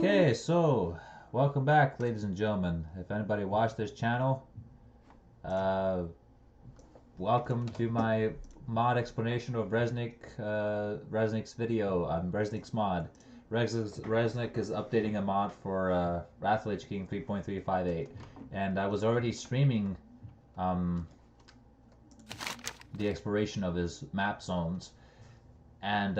Okay, so welcome back, ladies and gentlemen. If anybody watched this channel, uh, welcome to my mod explanation of Reznik's video. I'm Reznik's mod. Reznik is updating a mod for Wrath of Lich King 3.358, and I was already streaming the exploration of his map zones, and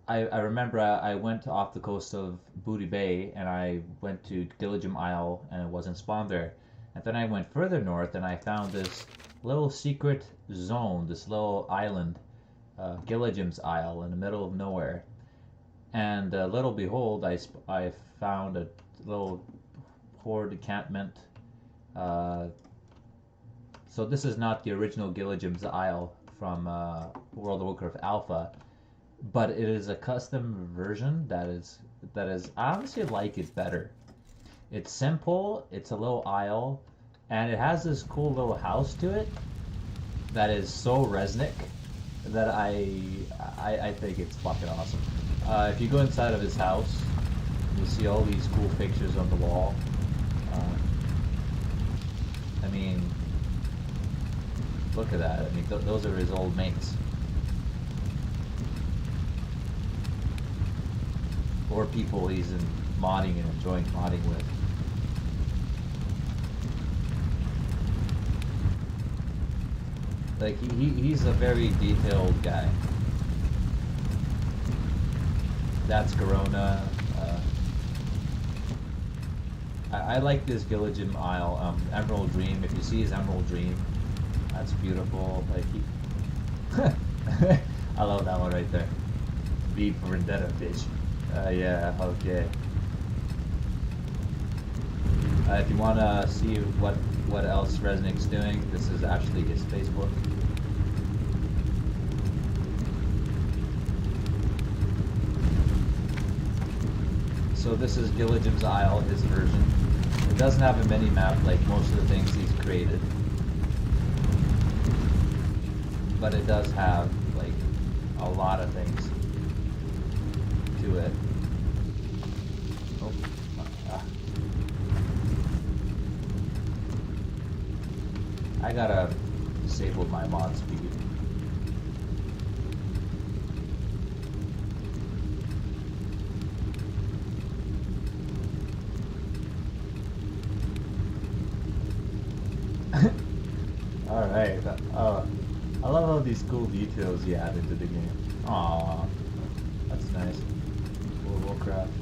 I remember I went off the coast of Booty Bay and I went to Gillijim Isle and it wasn't spawned there. And then I went further north and I found this little secret zone, this little island, Gillijim's Isle in the middle of nowhere. And little behold, I found a little horde encampment. So this is not the original Gillijim's Isle from World of Warcraft Alpha, but it is a custom version that is I honestly like it better. It's simple, it's a little isle, and it has this cool little house to it that is so Reznik that I think it's fucking awesome. If you go inside of his house, you'll see all these cool pictures on the wall. I mean, look at that. I mean, those are his old mates. Or people he's modding and enjoying modding with. Like, he's a very detailed guy. That's Corona. I like this Gillijim Isle. Emerald Dream. If you see his Emerald Dream, that's beautiful. Like I love that one right there. V for Vendetta, bitch. Yeah, okay. If you want to see what else Reznik's doing, this is actually his Facebook. So this is Gillijim's Isle, his version. It doesn't have a mini-map like most of the things he's created, but it does have like a lot of things to it. Oh. I gotta disable my mod speed. Alright, I love all these cool details you add into the game. Aww, that's nice. Warcraft.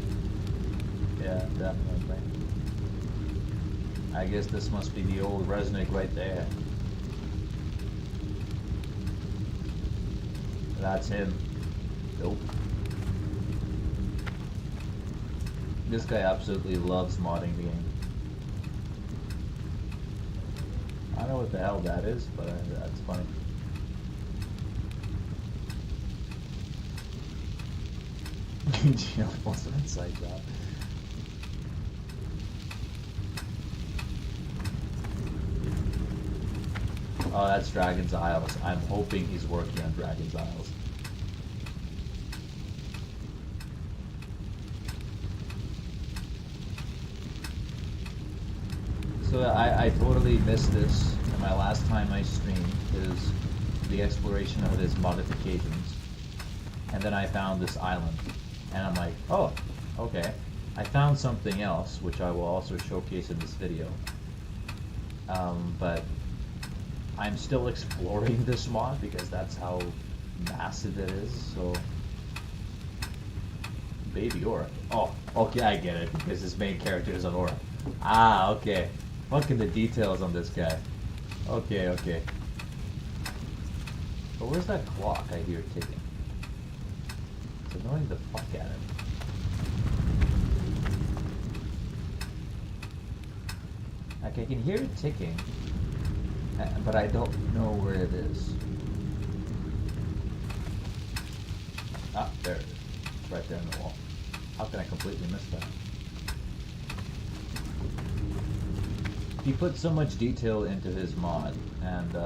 Yeah, definitely. I guess this must be the old Reznik right there. That's him. Nope. This guy absolutely loves modding the game. I don't know what the hell that is, but that's funny. Most of it's like that. Oh, that's Dragon's Isles. I'm hoping he's working on Dragon's Isles. So I totally missed this, and my last time I streamed is the exploration of his modifications. And then I found this island. And I'm like, oh, okay. I found something else, which I will also showcase in this video. But I'm still exploring this mod because that's how massive it is. So, baby Aura. Oh, okay, I get it because his main character is an Aura. Ah, okay. Fucking the details on this guy. Okay, okay. But where's that clock I hear ticking? It's annoying the fuck out of me. Like, I can hear it ticking, but I don't know where it is. Ah, there it is. It's right there on the wall. How can I completely miss that? He put so much detail into his mod, and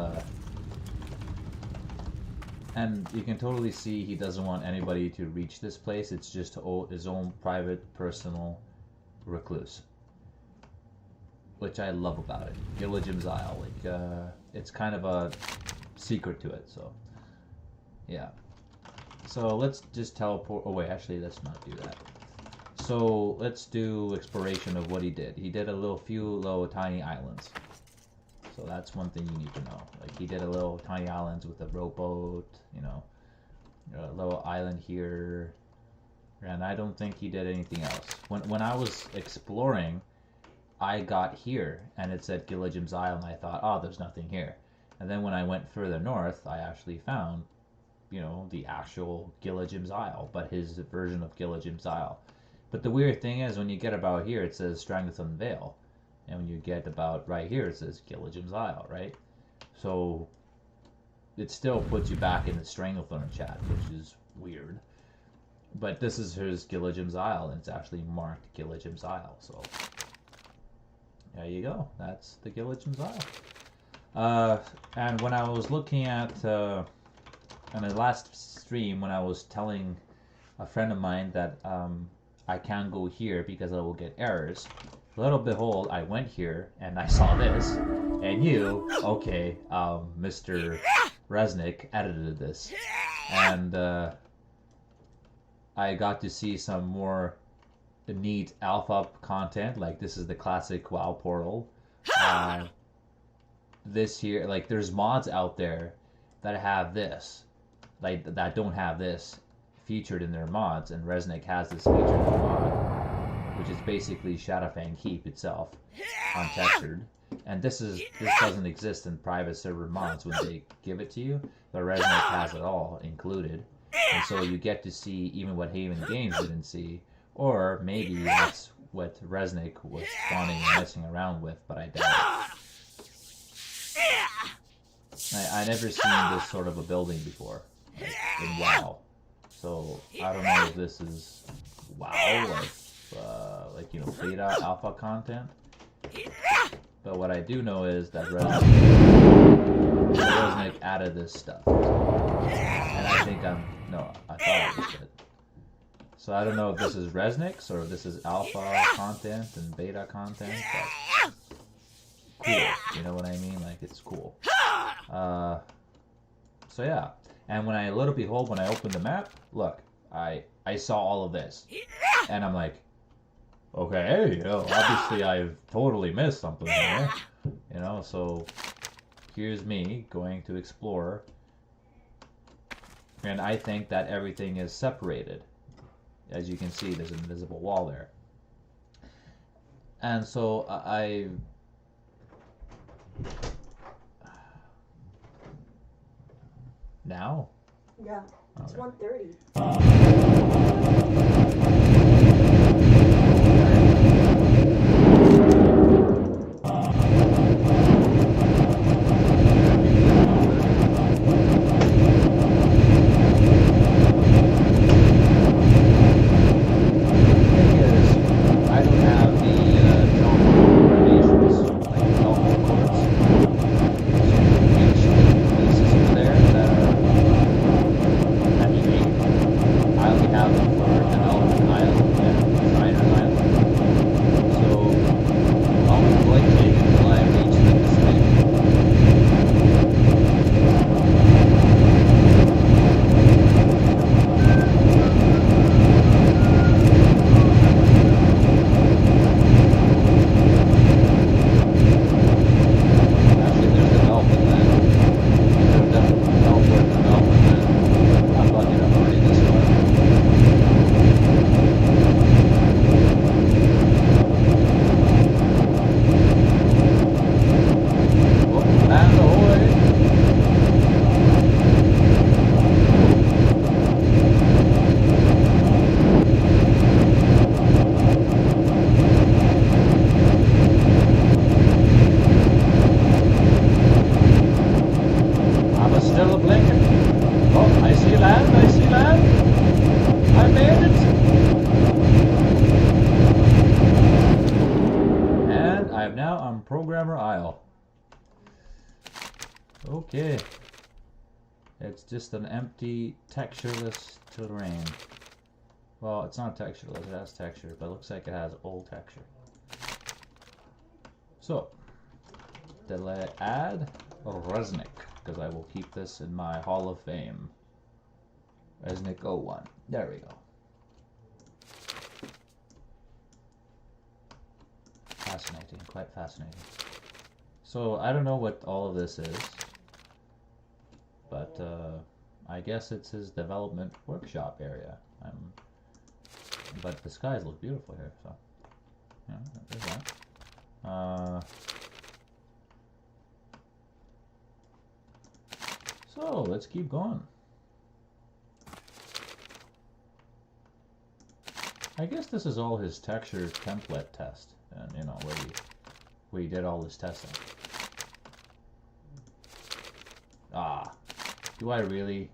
you can totally see he doesn't want anybody to reach this place. It's just his own private, personal recluse, which I love about it. Gillijim's Isle, like it's kind of a secret to it. So yeah. So let's just teleport. Oh wait, actually, let's not do that. So let's do exploration of what he did. He did a few little tiny islands. So that's one thing you need to know. Like he did a little tiny islands with a rowboat, you know, a little island here, and I don't think he did anything else. When I was exploring, I got here and it said Gillijim's Isle, and I thought, oh, there's nothing here. And then when I went further north, I actually found, you know, the actual Gillijim's Isle, but his version of Gillijim's Isle. But the weird thing is, when you get about here, it says Stranglethorn Vale. And when you get about right here, it says Gillijim's Isle, right? So it still puts you back in the Stranglethorn chat, which is weird. But this is his Gillijim's Isle, and it's actually marked Gillijim's Isle. So there you go. That's the Gillijim's Isle. And when I was looking at on the last stream, when I was telling a friend of mine that I can't go here because I will get errors, little behold, I went here and I saw this, and you, okay, Mr. Reznik edited this, and I got to see some more neat alpha content. Like this is the classic WoW portal. This here, like there's mods out there that have this, like that don't have this featured in their mods, and Reznik has this featured in the mod, which is basically Shadowfang Keep itself, untextured. And this doesn't exist in private server mods when they give it to you, but Reznik has it all included, and so you get to see even what Haven Games didn't see, or maybe that's what Reznik was spawning and messing around with, but I doubt it. I never seen this sort of a building before, like, in WoW. So I don't know if this is WoW, like you know, beta alpha content. But what I do know is that Reznik added this stuff, and I think I thought it was it. So I don't know if this is Reznik's or if this is alpha content and beta content, but cool. You know what I mean? Like it's cool. So yeah. And when I opened the map, look, I saw all of this, and I'm like, okay, you know, obviously I've totally missed something here, you know. So here's me going to explore, and I think that everything is separated. As you can see, there's an invisible wall there, and so I now? Yeah, it's 1:30. Okay. It's just an empty, textureless terrain. Well, it's not textureless, it has texture, but it looks like it has old texture. So, did I add Reznik? Because I will keep this in my Hall of Fame. Reznik 01. There we go. Fascinating, quite fascinating. So, I don't know what all of this is, but I guess it's his development workshop area. But the skies look beautiful here, so yeah, there's that. So let's keep going. I guess this is all his texture template test, and you know where he did all his testing. Do I really?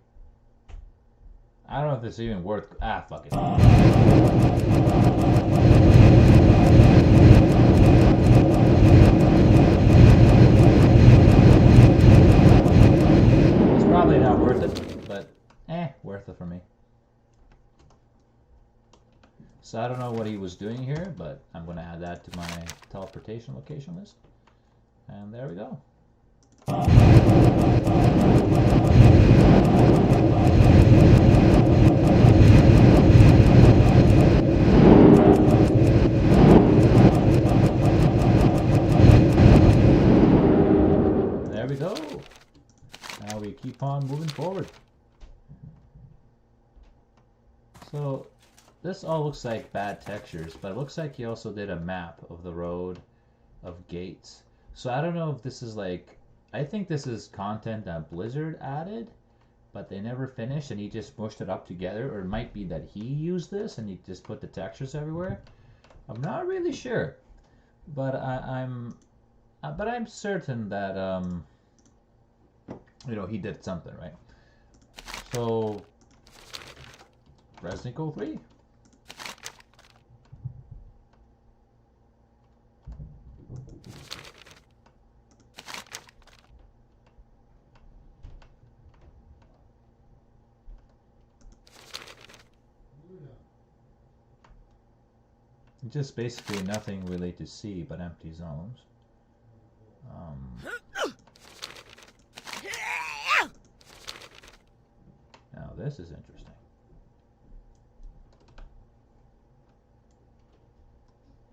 I don't know if it's even worth. Fuck it. It's probably not worth it, but worth it for me. So I don't know what he was doing here, but I'm going to add that to my teleportation location list. And there we go. There we go. Now we keep on moving forward. So this all looks like bad textures, but it looks like he also did a map of the road, of gates. So I don't know if this is like, I think this is content that Blizzard added, but they never finished and he just mushed it up together, or it might be that he used this and he just put the textures everywhere. I'm not really sure, but I'm certain that you know, he did something, right? So Reznik 03. Just basically nothing really to see but empty zones. Now this is interesting.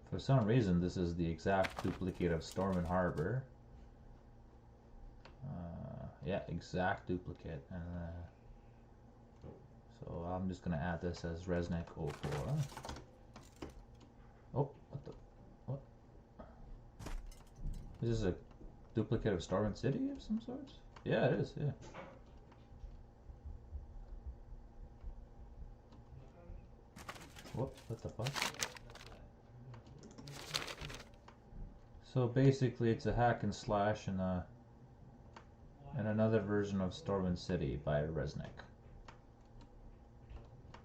For some reason this is the exact duplicate of Storm and Harbor. Yeah, exact duplicate. So I'm just gonna add this as Reznik 04. Oh, what? Is this a duplicate of Storm City of some sorts? Yeah, it is, yeah. What the fuck? So basically it's a hack and slash and another version of Storm City by Reznik.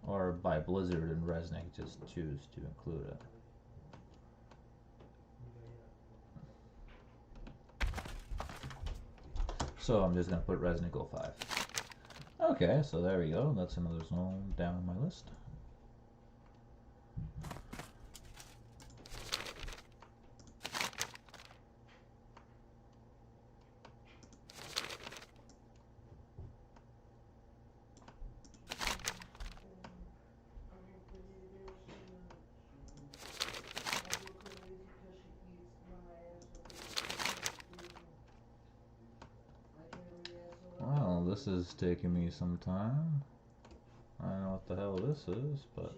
Or by Blizzard and Reznik just choose to include it. So I'm just going to put Reznik 05. Okay, so there we go. That's another zone down my list. This is taking me some time. I don't know what the hell this is, but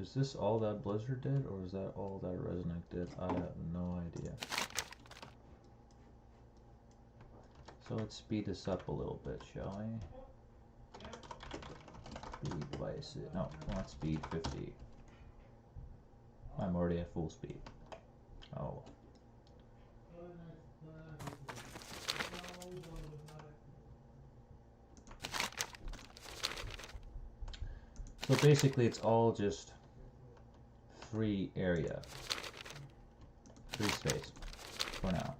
is this all that Blizzard did, or is that all that Reznik did? I have no idea. So let's speed this up a little bit, shall we? Speed device. No, not speed 50. I'm already at full speed. Oh. So basically it's all just free area, free space for now.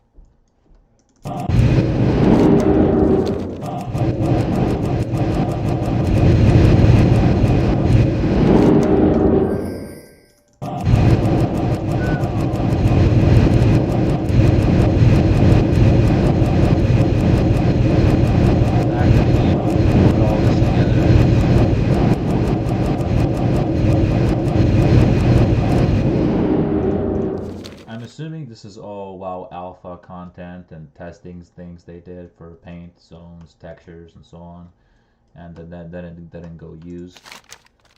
alpha content and testings things they did for paint, zones, textures, and so on. And then it didn't go used.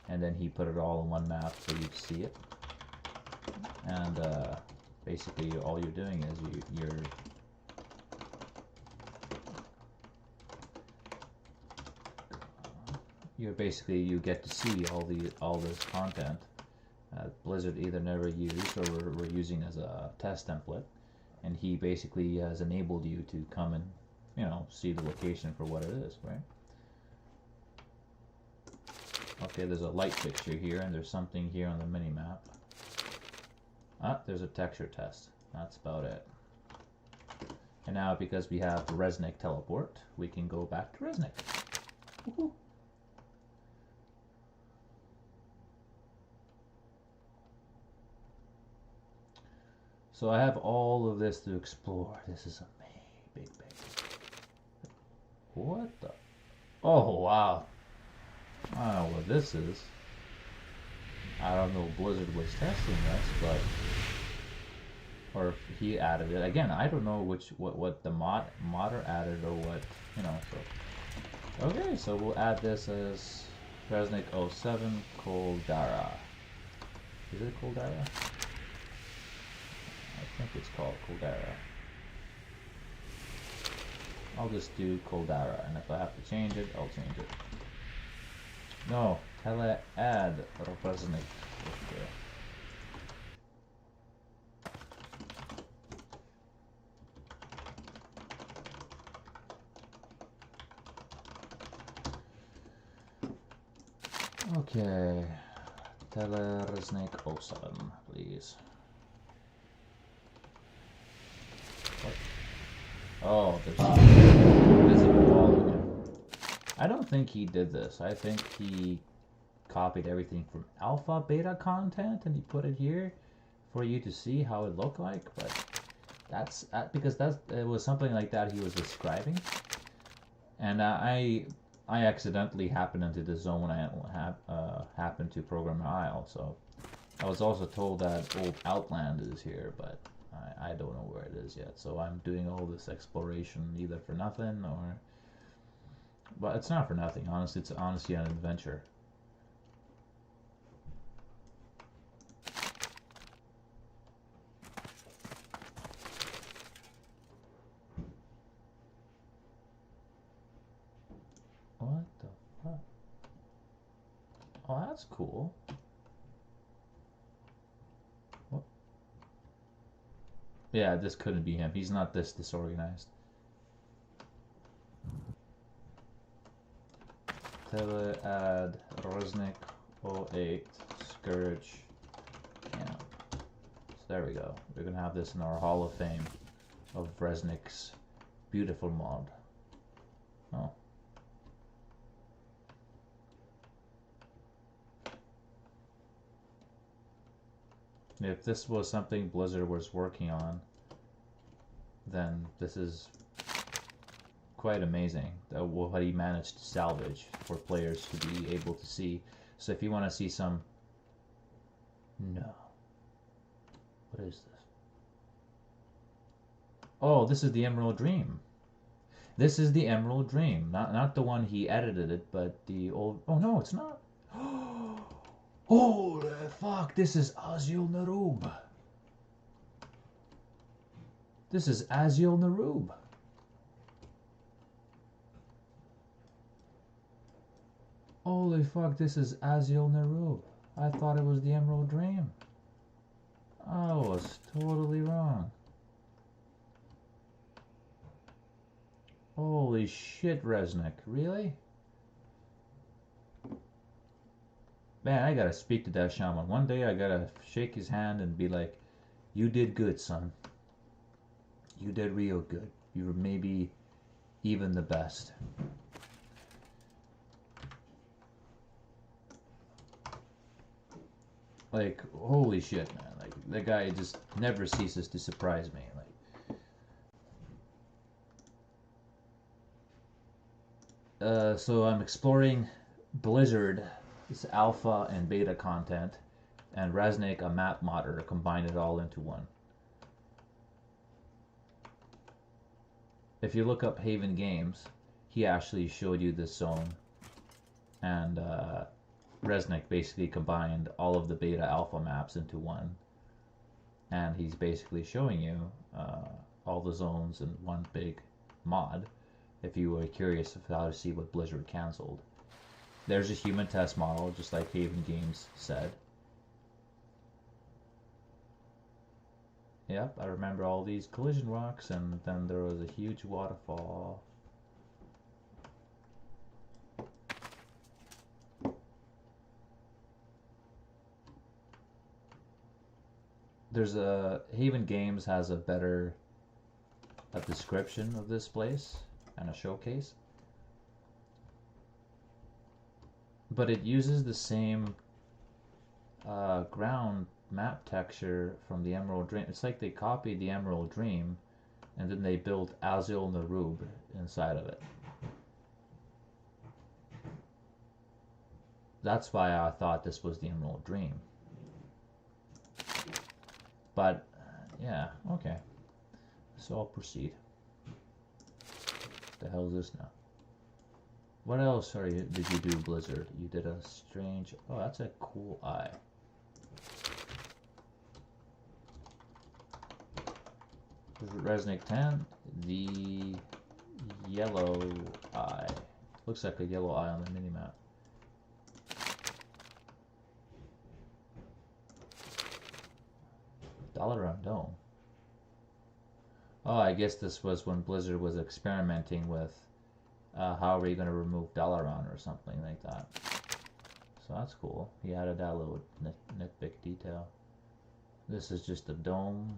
And then he put it all in one map for you to see it. And basically all you're doing is you're basically, you get to see all this content Blizzard either never used or we're using as a test template, and he basically has enabled you to come and, you know, see the location for what it is, right? Okay, there's a light fixture here, and there's something here on the mini map. Ah, there's a texture test. That's about it. And now, because we have the Reznik teleport, we can go back to Reznik. Woohoo! So I have all of this to explore. This is a big. What the? Oh, wow. I don't know what this is. I don't know if Blizzard was testing this, but... or if he added it. Again, I don't know what the modder added or what, you know, so... Okay, so we'll add this as Reznik 07 Koldara. Is it Koldara? I think it's called Koldara. I'll just do Koldara, and if I have to change it, I'll change it. No, tele add Reznik. Okay, tele Reznik 07, please. What? Oh, there's visible volume. I don't think he did this. I think he copied everything from alpha beta content and he put it here for you to see how it looked like, but that's because it was something like that he was describing, and I accidentally happened into the zone when I happened to program an isle, so I was also told that old Outland is here, but I don't know where it is yet, so I'm doing all this exploration either for nothing or... But it's not for nothing, honestly. It's honestly an adventure. What the fuck? Oh, that's cool. What? Yeah, this couldn't be him. He's not this disorganized. Tele add Reznik 08 Scourge Camp. So there we go. We're gonna have this in our Hall of Fame of Reznik's beautiful mod. Oh. If this was something Blizzard was working on, then this is quite amazing what he managed to salvage for players to be able to see. So if you want to see some... No. What is this? Oh, this is the Emerald Dream. This is the Emerald Dream. Not the one he edited it, but the old... Oh, no, it's not. Holy fuck, this is Azul Narub. This is Azul Narub. Holy fuck, this is Azul Narub. I thought it was the Emerald Dream. I was totally wrong. Holy shit, Reznik. Really? Man, I gotta speak to that shaman. One day I gotta shake his hand and be like, you did good, son. You did real good. You were maybe even the best. Like, holy shit, man. Like, that guy just never ceases to surprise me. Like, so I'm exploring Blizzard, this alpha and beta content, and Reznik, a map modder, combined it all into one. if you look up Haven Games, he actually showed you this zone, and Reznik basically combined all of the beta alpha maps into one, and he's basically showing you all the zones in one big mod if you were curious of how to see what Blizzard canceled. There's a human test model, just like Haven Games said. Yep, I remember all these collision rocks, and then there was a huge waterfall. There's a Haven Games has a better description of this place and a showcase, but it uses the same ground map texture from the Emerald Dream. It's like they copied the Emerald Dream and then they built Azul Narub inside of it. That's why I thought this was the Emerald Dream. But yeah, okay. So I'll proceed. What the hell is this now? What else did you do, Blizzard? You did a strange... Oh, that's a cool eye. Reznik 10, the yellow eye. Looks like a yellow eye on the minimap. Dalaran Dome. Oh, I guess this was when Blizzard was experimenting with how are we going to remove Dalaran or something like that. So that's cool. He added that little nitpick detail. This is just a dome.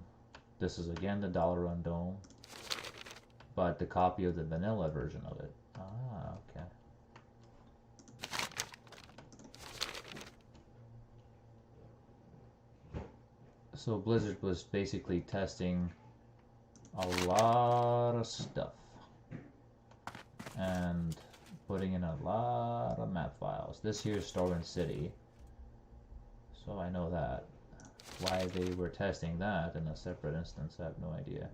This is again the Dalaran Dome, but the copy of the vanilla version of it. Ah, okay. So Blizzard was basically testing a lot of stuff and putting in a lot of map files. This here is Stormpeaks City, so I know that. Why they were testing that in a separate instance, I have no idea.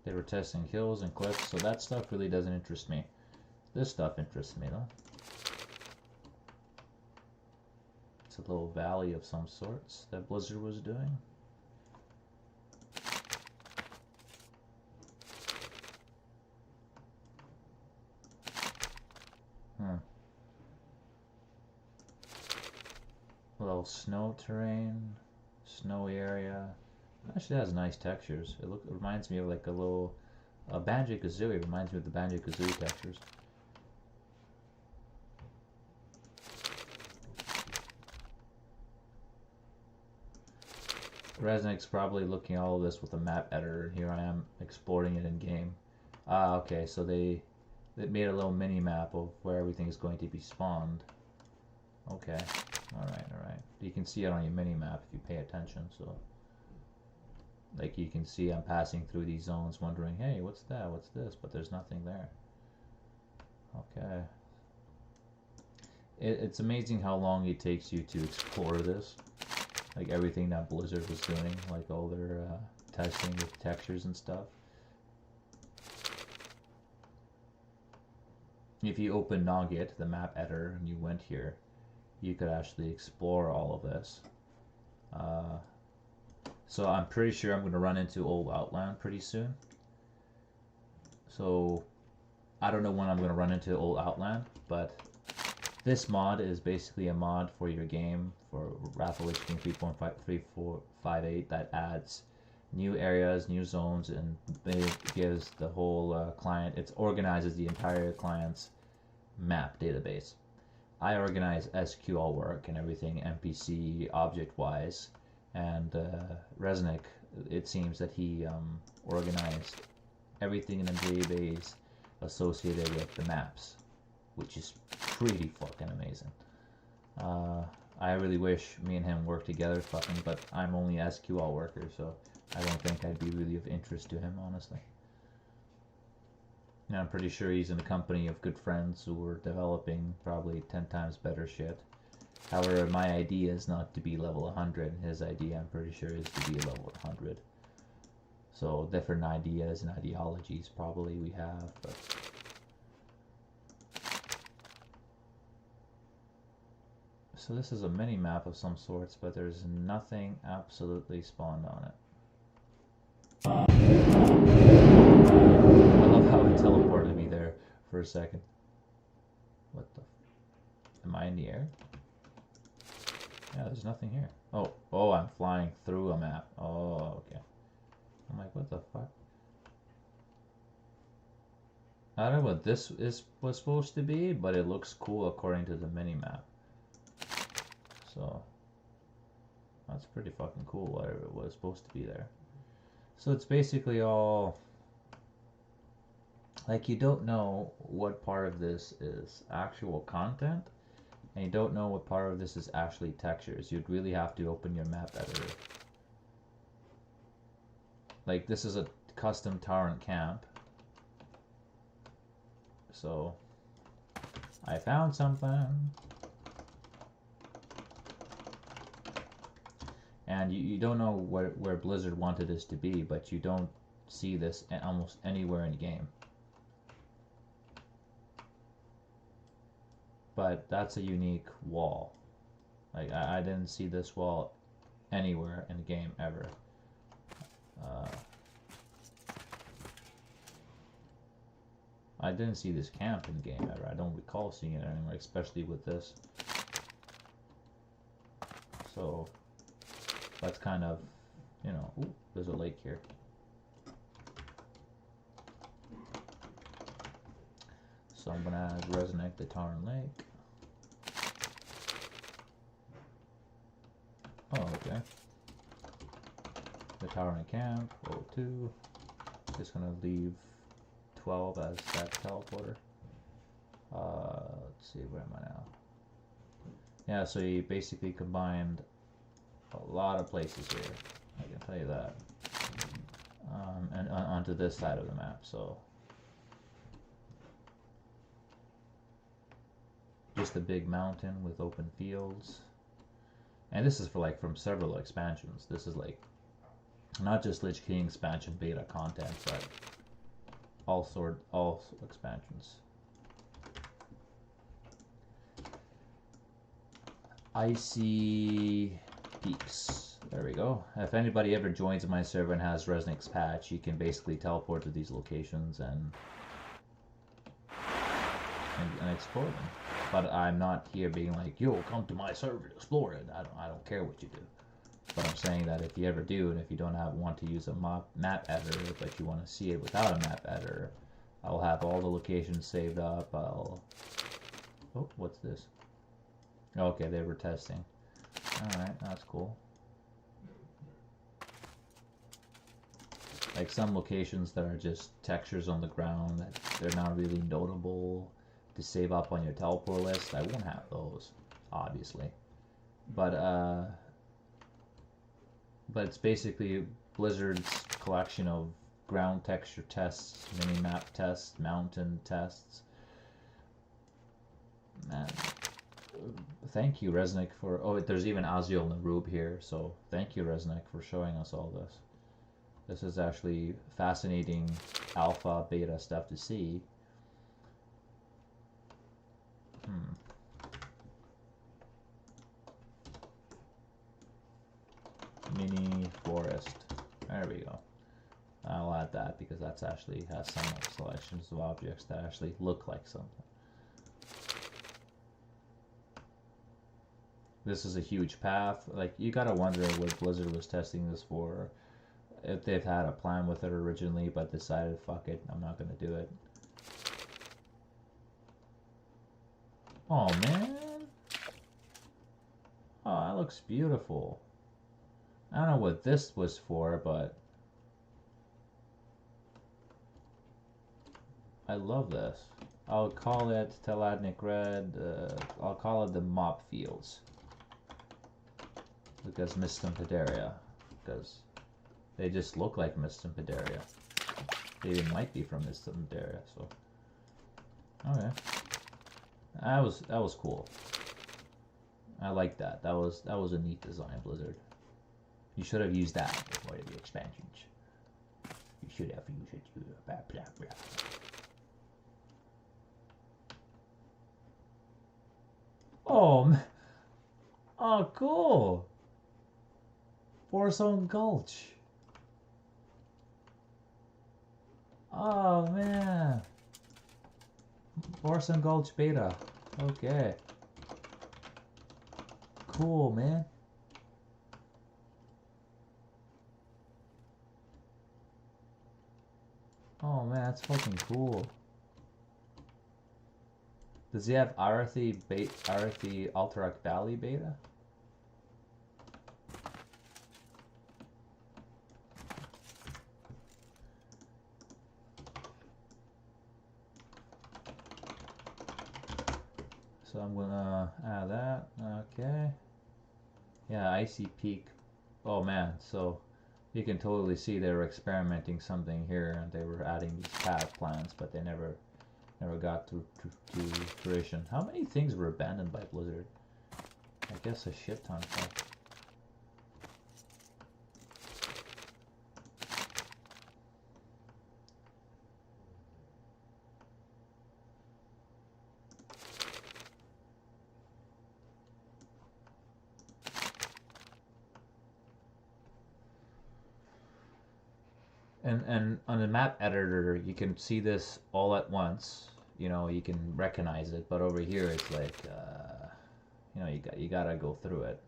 They were testing hills and cliffs, so that stuff really doesn't interest me. This stuff interests me though. It's a little valley of some sorts that Blizzard was doing. A little snow terrain. Snowy area. Actually has nice textures. It reminds me of like a little Banjo-Kazooie. Reminds me of the Banjo-Kazooie textures. Reznik's probably looking at all of this with a map editor, and here I am exporting it in game. Ah, okay, so they made a little mini map of where everything is going to be spawned. Okay. Alright. You can see it on your mini-map if you pay attention, so... Like, you can see I'm passing through these zones wondering, hey, what's that, what's this? But there's nothing there. Okay. It's amazing how long it takes you to explore this. Like, everything that Blizzard was doing, like all their testing with textures and stuff. If you open Nogget, the map editor, and you went here, you could actually explore all of this. So I'm pretty sure I'm going to run into old Outland pretty soon. So I don't know when I'm going to run into old Outland, but this mod is basically a mod for your game for Wrath of Lich King 3.3458 that adds new areas, new zones, and it gives the whole client, it organizes the entire client's map database. I organize SQL work and everything NPC object wise, and Reznik, it seems that he organized everything in the database associated with the maps, which is pretty fucking amazing. I really wish me and him worked together fucking, but I'm only a SQL worker, so I don't think I'd be really of interest to him, honestly. And I'm pretty sure he's in a company of good friends who are developing probably 10 times better shit. However, my idea is not to be level 100. His idea, I'm pretty sure, is to be level 100. So different ideas and ideologies probably we have, but so this is a mini map of some sorts, but there's nothing absolutely spawned on it. I love how it teleported me there for a second. What the? Am I in the air? Yeah, there's nothing here. Oh, I'm flying through a map. Oh, okay. I'm like, what the fuck? I don't know what this was supposed to be, but it looks cool according to the mini map. So that's pretty fucking cool, whatever it was supposed to be there. So it's basically all like, you don't know what part of this is actual content, and you don't know what part of this is actually textures. You'd really have to open your map editor. Like, this is a custom Tyrant camp. So I found something. And you don't know where Blizzard wanted this to be, but you don't see this almost anywhere in the game. But that's a unique wall. Like, I didn't see this wall anywhere in the game ever. I didn't see this camp in the game ever. I don't recall seeing it anywhere, especially with this. So that's kind of, you know, ooh, there's a lake here. So I'm gonna add Reznik the Lake. Oh, okay. The Tyrant Camp, 02. Just gonna leave 12 as that teleporter. Let's see, where am I now? Yeah, so you basically combined a lot of places here, I can tell you that. And onto this side of the map, so just a big mountain with open fields. And this is for like from several expansions. This is like not just Lich King expansion beta content, but all expansions. Icy Peaks. There we go. If anybody ever joins my server and has Reznik's patch, you can basically teleport to these locations and explore them. But I'm not here being like, yo, come to my server to explore it. I don't care what you do. But I'm saying that if you ever do, and if you don't want to use a map editor, but you want to see it without a map editor, I'll have all the locations saved up. Oh, what's this? Okay, they were testing. Alright, that's cool. Like some locations that are just textures on the ground, that they're not really notable to save up on your teleport list. I won't have those, obviously. But it's basically Blizzard's collection of ground texture tests, mini-map tests, mountain tests. Man, thank you, Reznik, for... Oh, there's even Azul Narub here, so thank you, Reznik, for showing us all this. This is actually fascinating alpha, beta stuff to see. Mini forest. There we go. I'll add that because that's actually has some selections of objects that actually look like something. This is a huge path. Like, you gotta wonder what Blizzard was testing this for. If they've had a plan with it originally, but decided, fuck it, I'm not gonna do it. Oh man! Oh, that looks beautiful. I don't know what this was for, but I love this. I'll call it Teladnik Red. I'll call it the Mop Fields. Because Mistum Padaria. Because they just look like Mistum Padaria. They even might be from Mistum Padaria, so. Okay. That was cool. I like that. That was a neat design, Blizzard. You should have used that before the expansions. You should have used it. Blah, blah, blah. Oh, oh, cool. Forest Gulch. Oh, man. Forest Gulch beta. Okay. Cool, man. Oh, man, that's fucking cool. Does he have Arathi Alterac Valley beta? So I'm gonna add that. Okay. Yeah, Icy Peak. Oh man, so you can totally see they were experimenting something here, and they were adding these path plans, but they never got to fruition. How many things were abandoned by Blizzard? I guess a shit ton. And on the map editor, you can see this all at once. You know, you can recognize it, but over here it's like, you know, you gotta go through it.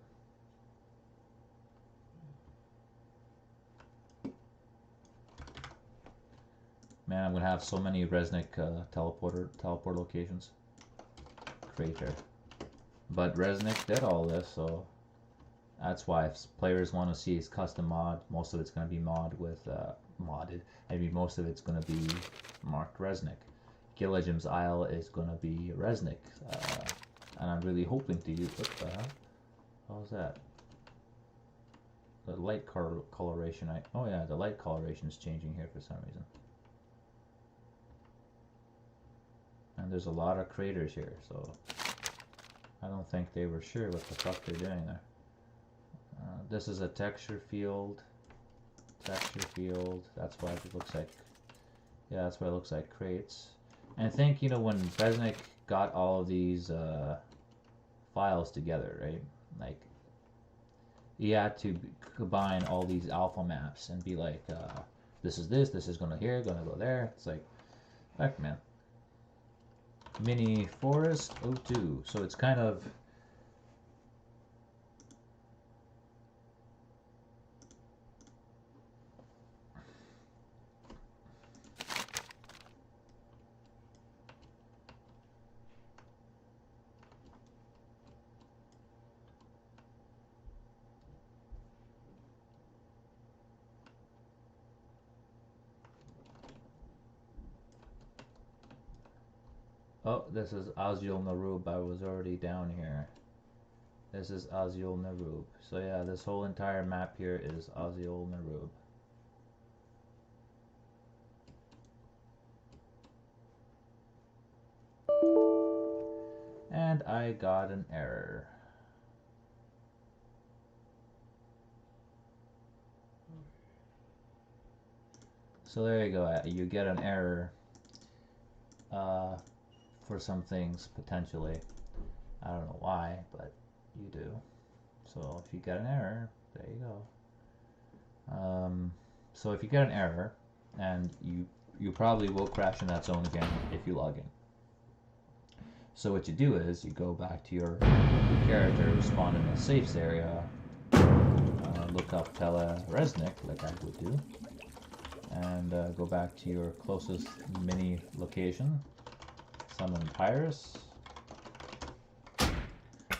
Man, I'm gonna have so many Reznik teleport locations. Crater. But Reznik did all this, so that's why if players want to see his custom mod, most of it's gonna be modded. I mean, most of it's gonna be marked Reznik. Gillijim's Isle is gonna be Reznik, and I'm really hoping to use. What the hell? What was that? The light coloration. Oh yeah, the light coloration is changing here for some reason. And there's a lot of craters here, so I don't think they were sure what the fuck they're doing there. This is a texture field. Texture field. That's why it looks like. Yeah, that's why it looks like crates. And I think, you know, when Reznik got all of these files together, right? Like, he had to combine all these alpha maps and be like, this is gonna here, gonna go there. It's like, heck, man. Mini Forest 02. So it's kind of. Oh, this is Azul Narub. I was already down here. This is Azul Narub. So yeah, this whole entire map here is Azul Narub. And I got an error. So there you go. You get an error for some things, potentially. I don't know why, but you do. So if you get an error, there you go. So if you get an error, and you probably will crash in that zone again if you log in. So what you do is you go back to your character, spawn in a safes area, look up Reznik, like I would do, and go back to your closest mini location, summon Pyrus,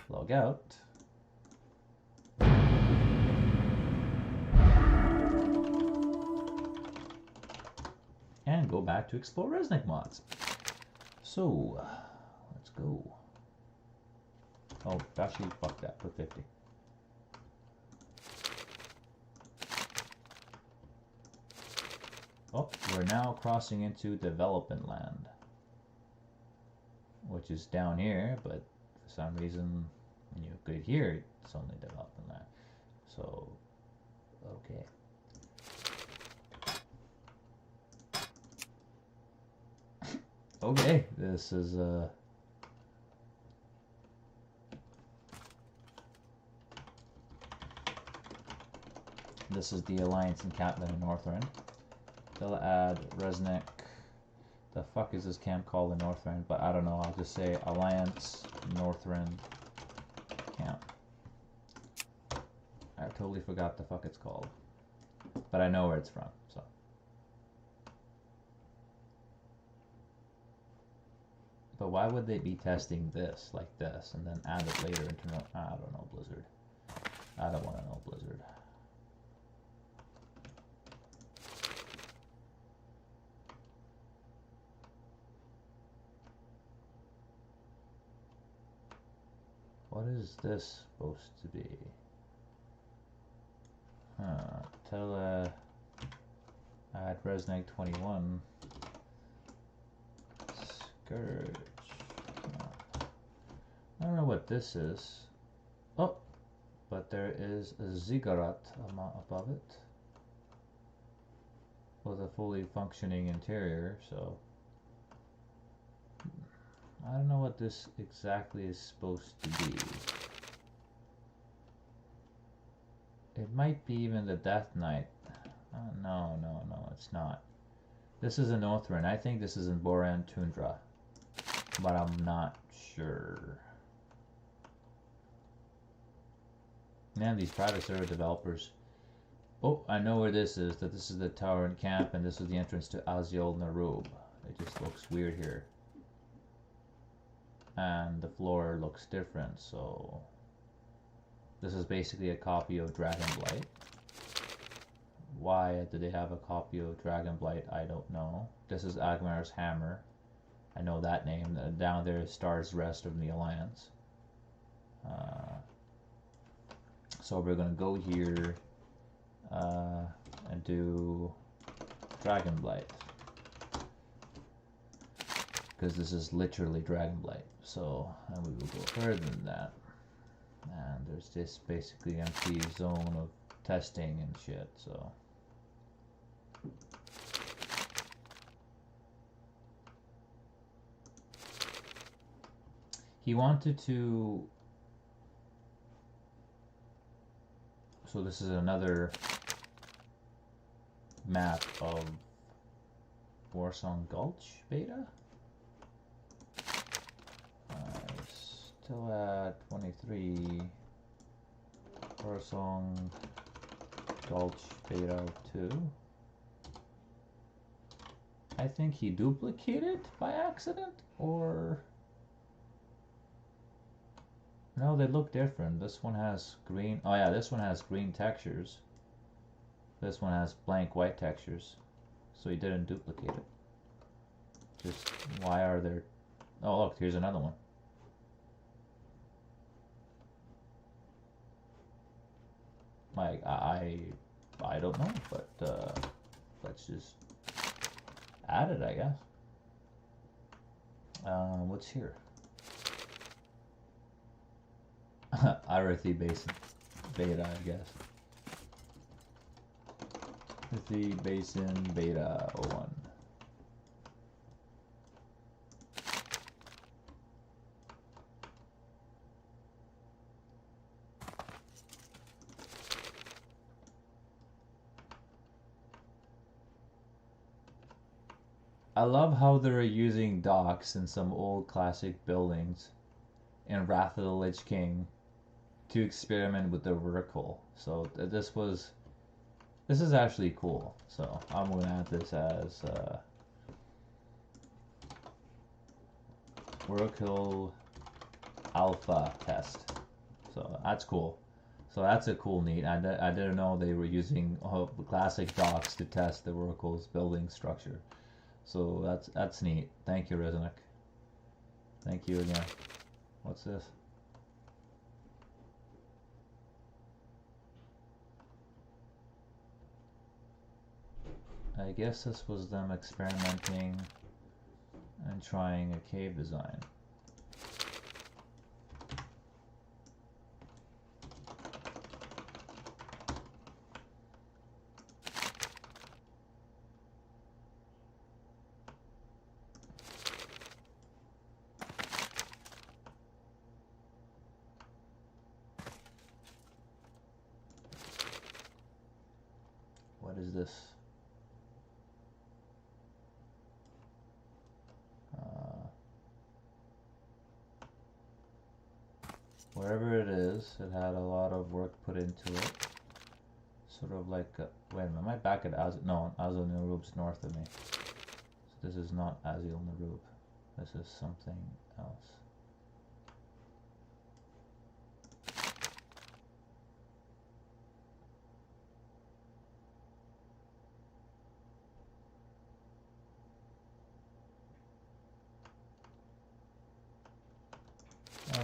log out, and go back to explore Reznik mods. So, let's go. Oh, actually, fuck that, put 50. Oh, we're now crossing into development land, which is down here, but for some reason, when you go here, it's only development land. So, okay. Okay, this is the Alliance encampment in Northrend. They'll add Reznik. The fuck is this camp called in Northrend? But I don't know. I'll just say Alliance Northrend camp. I totally forgot the fuck it's called, but I know where it's from. So. But why would they be testing this like this and then add it later into no? I don't know, Blizzard. I don't want to know, Blizzard. What is this supposed to be? Tell add Reznik 21. Scourge. I don't know what this is. Oh, but there is a ziggurat above it with a fully functioning interior, so I don't know what this exactly is supposed to be. It might be even the Death Knight. No, it's not. This is in Northrend. I think this is in Boran Tundra, but I'm not sure. Man, these private server developers. Oh, I know where this is. That this is the tower and camp, and this is the entrance to Aziel Narub. It just looks weird here. And the floor looks different, so this is basically a copy of Dragonblight. Why do they have a copy of Dragonblight? I don't know. This is Agmar's hammer. I know that name. Down there is Star's Rest of the Alliance. So we're gonna go here and do Dragonblight, because this is literally Dragonblight. So, and we will go further than that. And there's this basically empty zone of testing and shit, so. He wanted to. So this is another map of Warsong Gulch beta. Still at 23. Warsong Gulch beta 2. I think he duplicated by accident, or no, they look different. This one has green. Oh yeah, this one has green textures. This one has blank white textures. So he didn't duplicate it. Just why are there? Oh look, here's another one. Like I don't know, but let's just add it, I guess. What's here? Arathi Basin beta, I guess. Arathi Basin beta 01. I love how they're using docks in some old classic buildings in Wrath of the Lich King to experiment with the vertical. So this is actually cool. So I'm gonna add this as vertical alpha test. So that's cool. So that's a cool neat. I didn't know they were using classic docks to test the vertical's building structure. So that's neat. Thank you, Reznik. Thank you again. What's this? I guess this was them experimenting and trying a cave design. this? Wherever it is, it had a lot of work put into it. Sort of like, wait a minute, am I back at Azul? No, Azul Nerub's north of me. So this is not Azul Nerub. This is something else.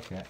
Okay.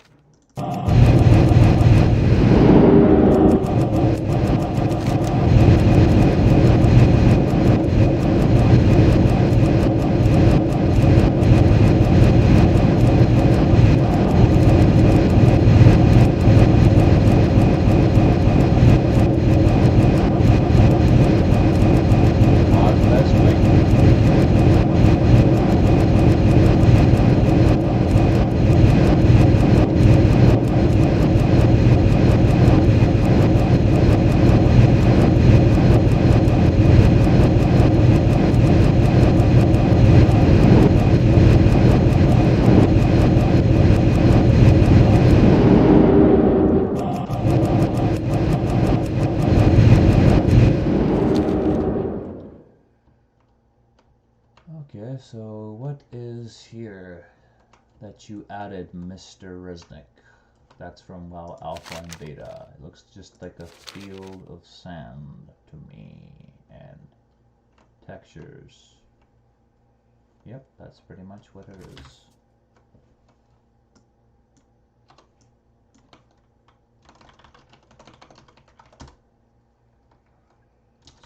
Okay, so what is here that you added, Mr. Reznik? That's from WoW Alpha and Beta. It looks just like a field of sand to me, and textures. Yep, that's pretty much what it is.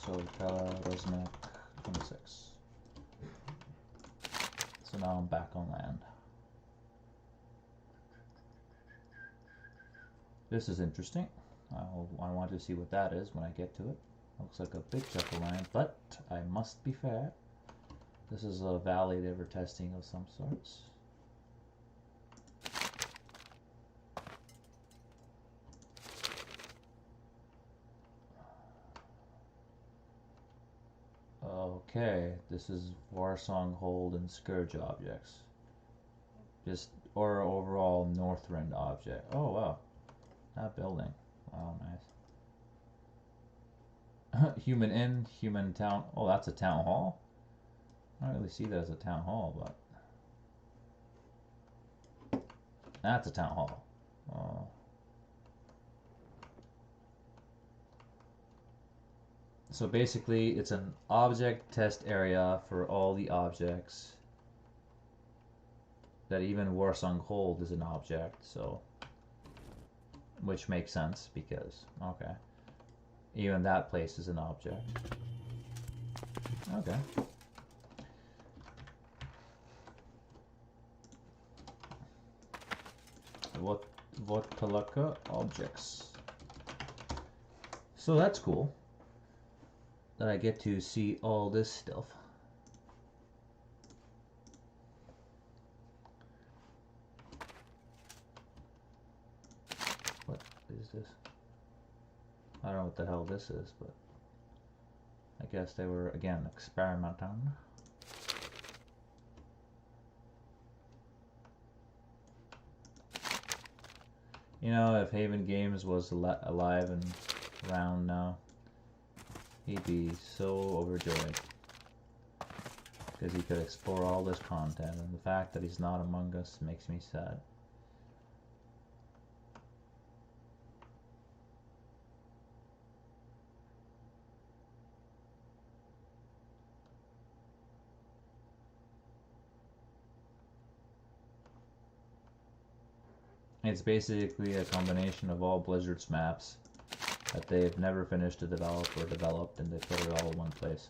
So Reznik 26. So now I'm back on land. This is interesting. I want to see what that is when I get to it. Looks like a big chunk of land, but I must be fair. This is a valley they were testing of some sorts. Okay, this is Warsong Hold and Scourge objects. Or overall Northrend object. Oh wow, that building. Wow, nice. Human Inn, Human Town. Oh, that's a town hall? I don't really see that as a town hall, but that's a town hall. Oh. So basically, it's an object test area for all the objects. That even Warsong Hold is an object, so which makes sense because okay, even that place is an object. Okay. WotLK objects. So that's cool. That I get to see all this stuff. What is this? I don't know what the hell this is, but I guess they were again experimenting. You know, if Haven Games was alive and around now, he'd be so overjoyed because he could explore all this content, and the fact that he's not among us makes me sad. It's basically a combination of all Blizzard's maps that they've never finished to develop or developed, and they put it all in one place.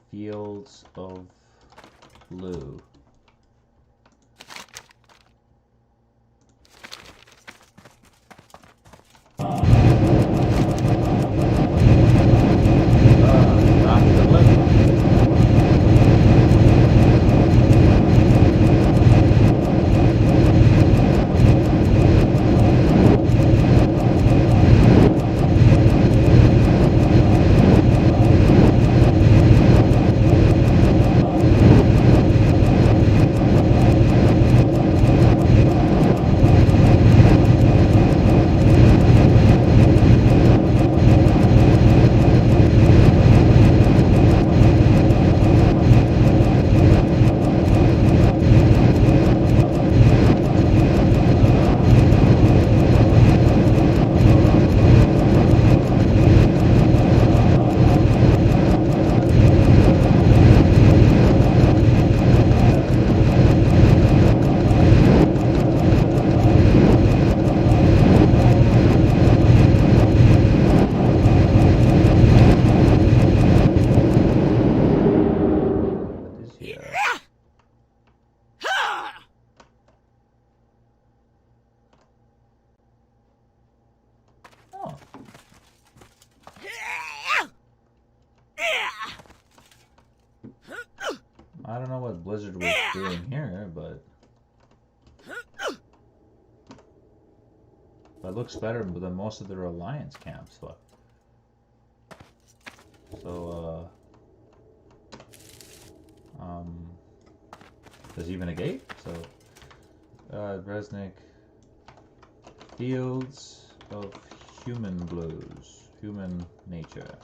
Fields of Blue. I don't know what Blizzard was doing here, but it looks better than most of their alliance camps. Fuck. So, there's even a gate. So, Reznik, Fields of Human Blues, Human Nature.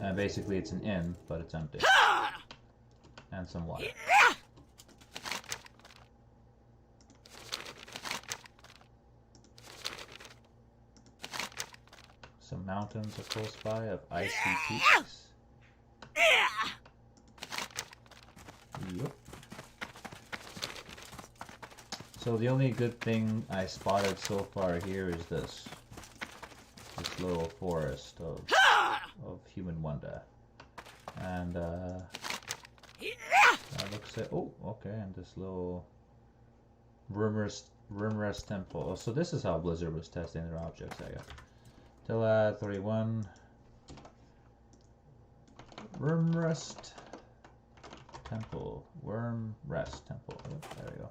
And basically it's an inn, but it's empty. And some water. Some mountains are close by of icy peaks. Yep. So the only good thing I spotted so far here is this little forest of human wonder. And that looks like, oh, okay, and this little Rimrest temple. Oh, so this is how Blizzard was testing their objects, I guess. Till 31 Wormrest Temple. Wormrest Temple. Yep, there we go.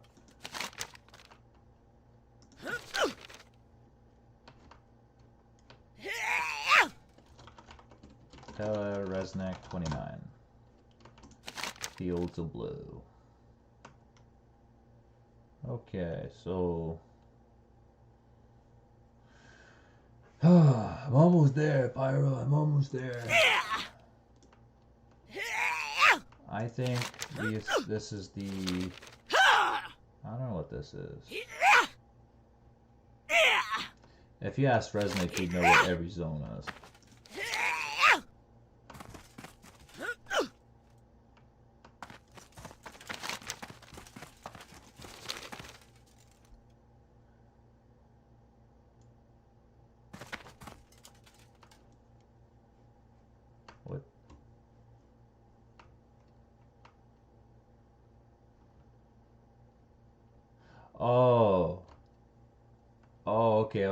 Tela Reznik 29. Fields of Blue. Okay, so I'm almost there, Pyro. I'm almost there. I think this is the... I don't know what this is. If you ask Reznik, he'd know what every zone is. What? Oh. Oh, okay.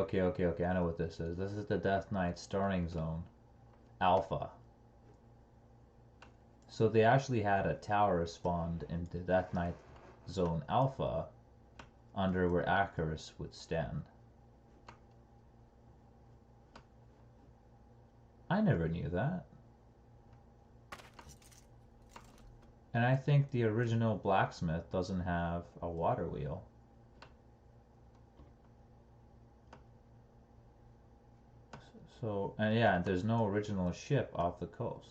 I know what this is. This is the Death Knight starting zone. Alpha. So they actually had a tower spawned in the Death Knight zone Alpha under where Acheris would stand. I never knew that. And I think the original blacksmith doesn't have a water wheel. So, and yeah, there's no original ship off the coast.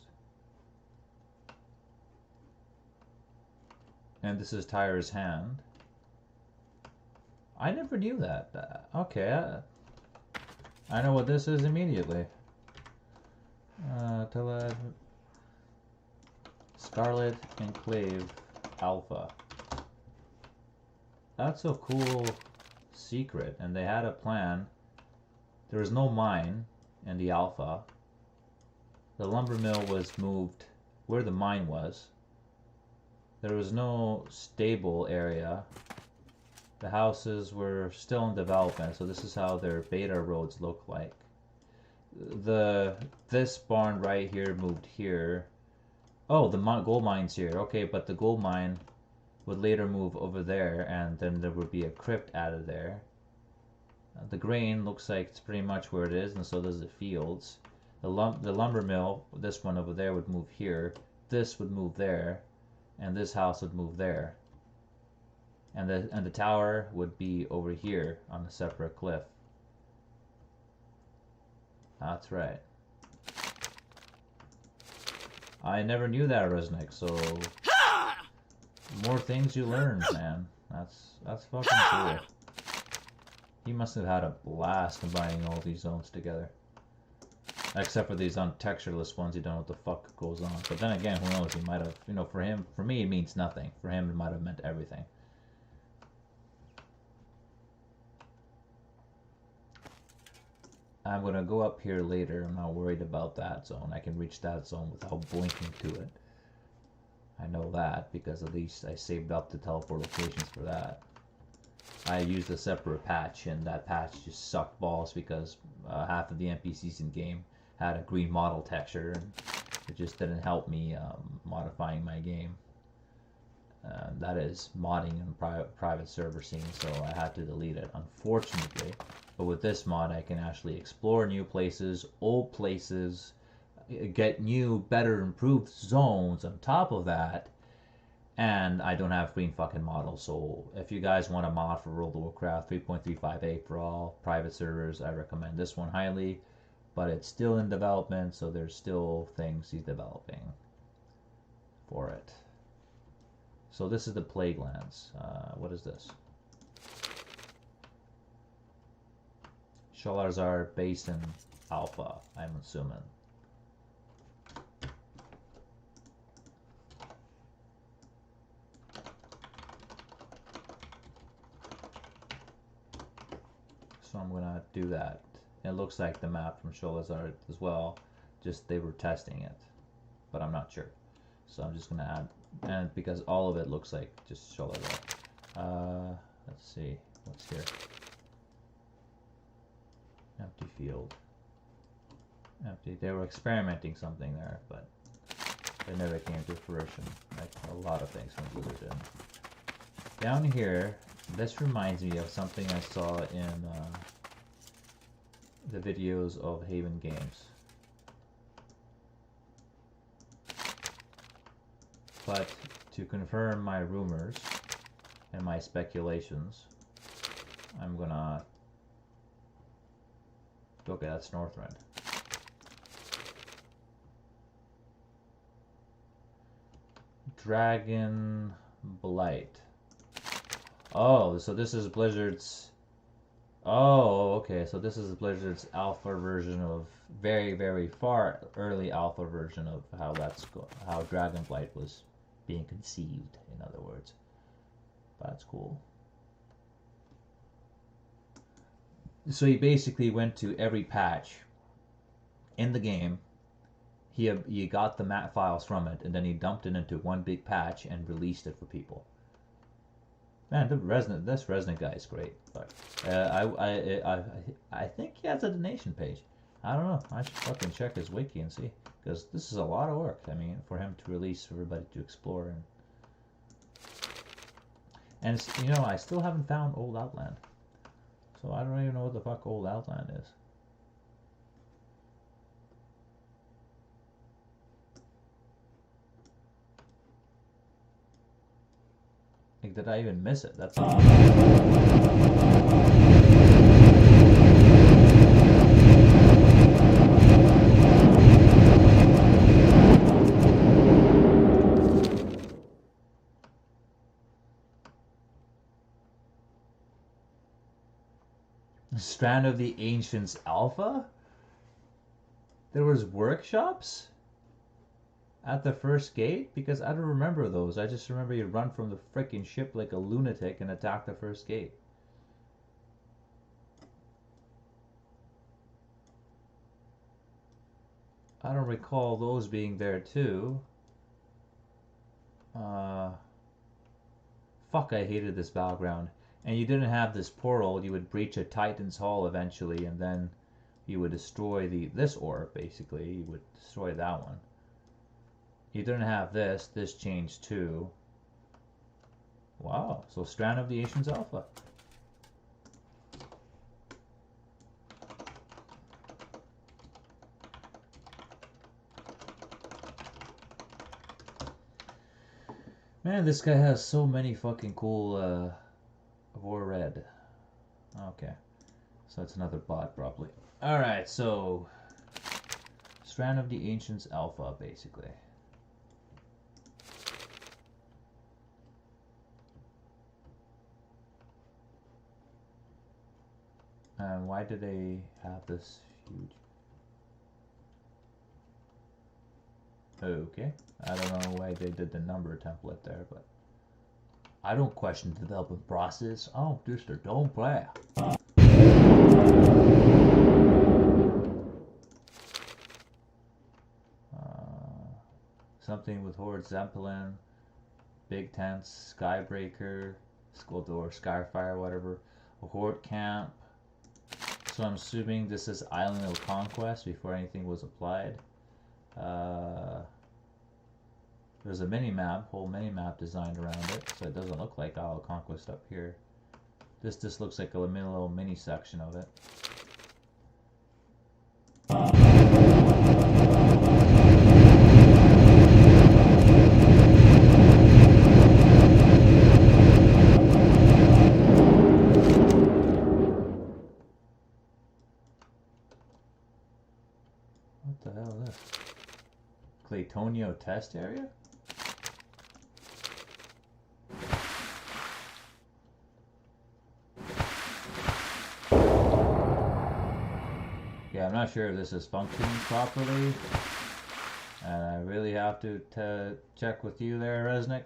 And this is Tyre's hand. I never knew that. Okay, I know what this is immediately. Scarlet Enclave Alpha. That's a cool secret, and they had a plan. There was no mine in the Alpha. The lumber mill was moved where the mine was. There was no stable area. The houses were still in development, so this is how their beta roads look like. This barn right here moved here. Oh, the gold mine's here. Okay, but the gold mine would later move over there, and then there would be a crypt added there. The grain looks like it's pretty much where it is, and so does the fields. The lumber mill, this one over there, would move here. This would move there, and this house would move there. And the tower would be over here on a separate cliff. That's right. I never knew that, Reznik, so more things you learn, man. That's fucking cool. He must have had a blast combining all these zones together. Except for these untextureless ones, you don't know what the fuck goes on. But then again, who knows, he might have, you know, for me it means nothing. For him it might have meant everything. I'm gonna go up here later. I'm not worried about that zone. I can reach that zone without blinking to it. I know that because at least I saved up the teleport locations for that. I used a separate patch, and that patch just sucked balls because half of the NPCs in game had a green model texture, and It just didn't help me modifying my game. That is modding in private server scene, so I had to delete it, unfortunately. But with this mod, I can actually explore new places, old places, get new, better, improved zones on top of that, and I don't have green fucking models. So if you guys want a mod for World of Warcraft 3.358 for all private servers, I recommend this one highly. But it's still in development, so there's still things he's developing for it. So this is the Plaguelands. What is this? Sholazar Basin Alpha, I'm assuming. So I'm gonna do that. It looks like the map from Sholazar as well, just they were testing it, but I'm not sure. So I'm just gonna add, and because all of it looks like just Sholazar. Let's see, what's here? Empty field. Empty. They were experimenting something there, but it never came to fruition, like a lot of things from Blizzard did. Down here, this reminds me of something I saw in the videos of Haven Games. But to confirm my rumors and my speculations, I'm gonna... Okay, that's Northrend. Dragon Blight. Oh, so this is Blizzard's... Oh, okay, so this is Blizzard's alpha version of... Very, very far early alpha version of how that's how Dragon Blight was being conceived, in other words. That's cool. So he basically went to every patch in the game. He got the map files from it, and then he dumped it into one big patch and released it for people. Man, this Reznik guy is great. But I think he has a donation page. I don't know. I should fucking check his wiki and see, because this is a lot of work. I mean, for him to release for everybody to explore and you know, I still haven't found Old Outland. So I don't even know what the fuck Old Outland is. Like, did I even miss it? That's all. Strand of the Ancients Alpha? There was workshops at the first gate? Because I don't remember those. I just remember you run from the freaking ship like a lunatic and attack the first gate. I don't recall those being there too. Fuck, I hated this battleground. And you didn't have this portal. You would breach a Titan's Hall eventually, and then you would destroy this orb, basically. You would destroy that one. You didn't have this. This changed too. Wow. So Strand of the Ancients Alpha. Man, this guy has so many fucking cool War Red. Okay. So that's another bot, probably. Alright, so Strand of the Ancients Alpha, basically. And why did they have this huge... Okay. I don't know why they did the number template there, but I don't question the development process. Oh, just a don't play. Something with Horde Zeppelin, Big Tents, Skybreaker, Skulldoor, Skyfire, whatever. A Horde Camp. So I'm assuming this is Island of Conquest before anything was applied. There's a whole mini map designed around it, so it doesn't look like Isle of Conquest up here. This just looks like a little mini section of it. What the hell is this? Claytonio test area? Yeah, I'm not sure if this is functioning properly. And I really have to check with you there, Reznik.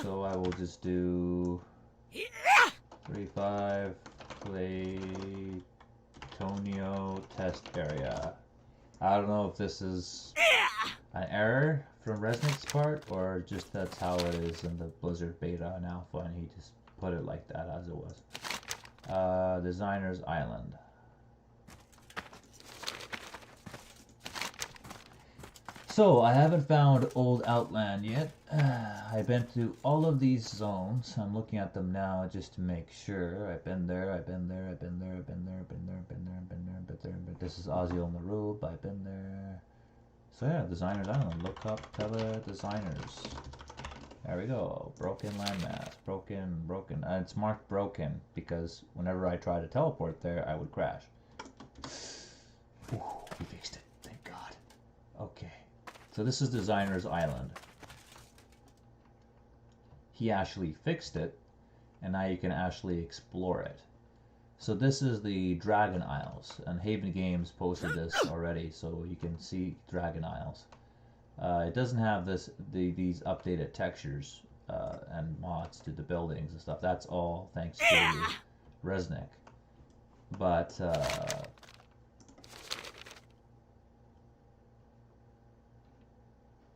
So I will just do 3.5 Claytonio test area. I don't know if this is an error from Reznik's part or just that's how it is in the Blizzard beta and alpha and he just put it like that as it was. Designer's Island. So, I haven't found old Outland yet. I've been to all of these zones. I'm looking at them now just to make sure. I've been there, I've been there, I've been there, I've been there, I've been there, I've been there, I've been there, I've been there, but this is Ozzy Marube. I've been there. So yeah, Designer's Island. Look up Designers. There we go. Broken landmass. Broken. It's marked broken because whenever I try to teleport there, I would crash. Ooh, we fixed it. Thank God. Okay. So this is Designer's Island. He actually fixed it, and now you can actually explore it. So this is the Dragon Isles, and Haven Games posted this already, so you can see Dragon Isles. It doesn't have these updated textures and mods to the buildings and stuff. That's all thanks to Reznik. But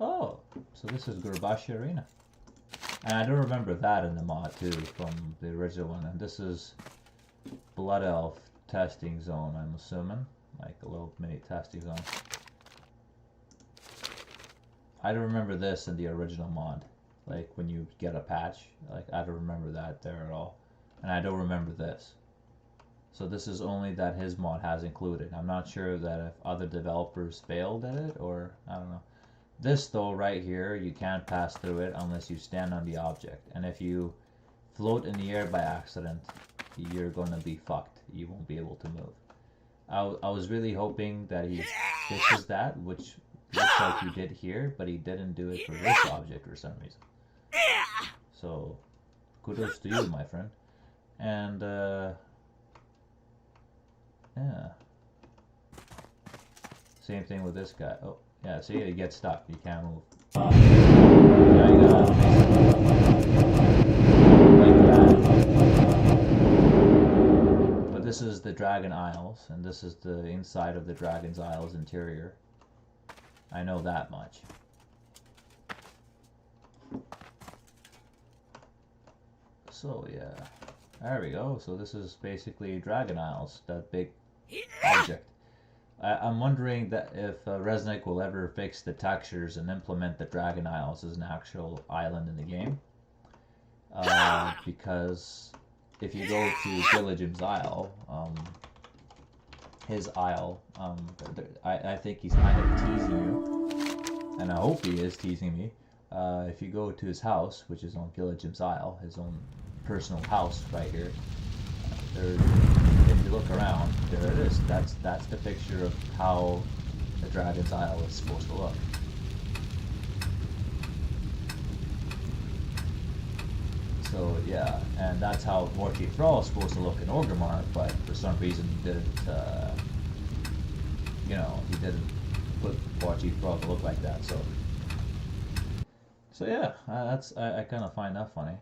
oh, so this is Gurbashi Arena, and I don't remember that in the mod too from the original one. And this is Blood Elf testing zone. I'm assuming like a little mini testing zone. I don't remember this in the original mod. Like when you get a patch, like I don't remember that there at all. And I don't remember this. So this is only that his mod has included. I'm not sure that if other developers failed at it or I don't know. This though right here, you can't pass through it unless you stand on the object. And if you float in the air by accident, you're gonna be fucked. You won't be able to move. I was really hoping that he fixes that, which looks like he did here, but he didn't do it for this object for some reason. So, kudos to you, my friend. And, yeah. Same thing with this guy. Oh, yeah, see, he gets stuck. You can't move. Yeah, you gotta like that. But this is the Dragon Isles, and this is the inside of the Dragon's Isles interior. I know that much. So yeah, there we go. So this is basically Dragon Isles, that big object. I'm wondering that if Reznik will ever fix the textures and implement the Dragon Isles as an actual island in the game. Because if you go to Gillijim's Isle, his isle, I think he's kind of teasing you, and I hope he is teasing me. If you go to his house, which is on Gillijim's Isle, his own personal house right here, if you look around, there it is. That's the picture of how the Dragon's Isle is supposed to look. So yeah, and that's how Warcraft Thrall is supposed to look in Orgrimmar, but for some reason he didn't, he didn't put Warcraft Thrall to look like that. So yeah, I kind of find that funny.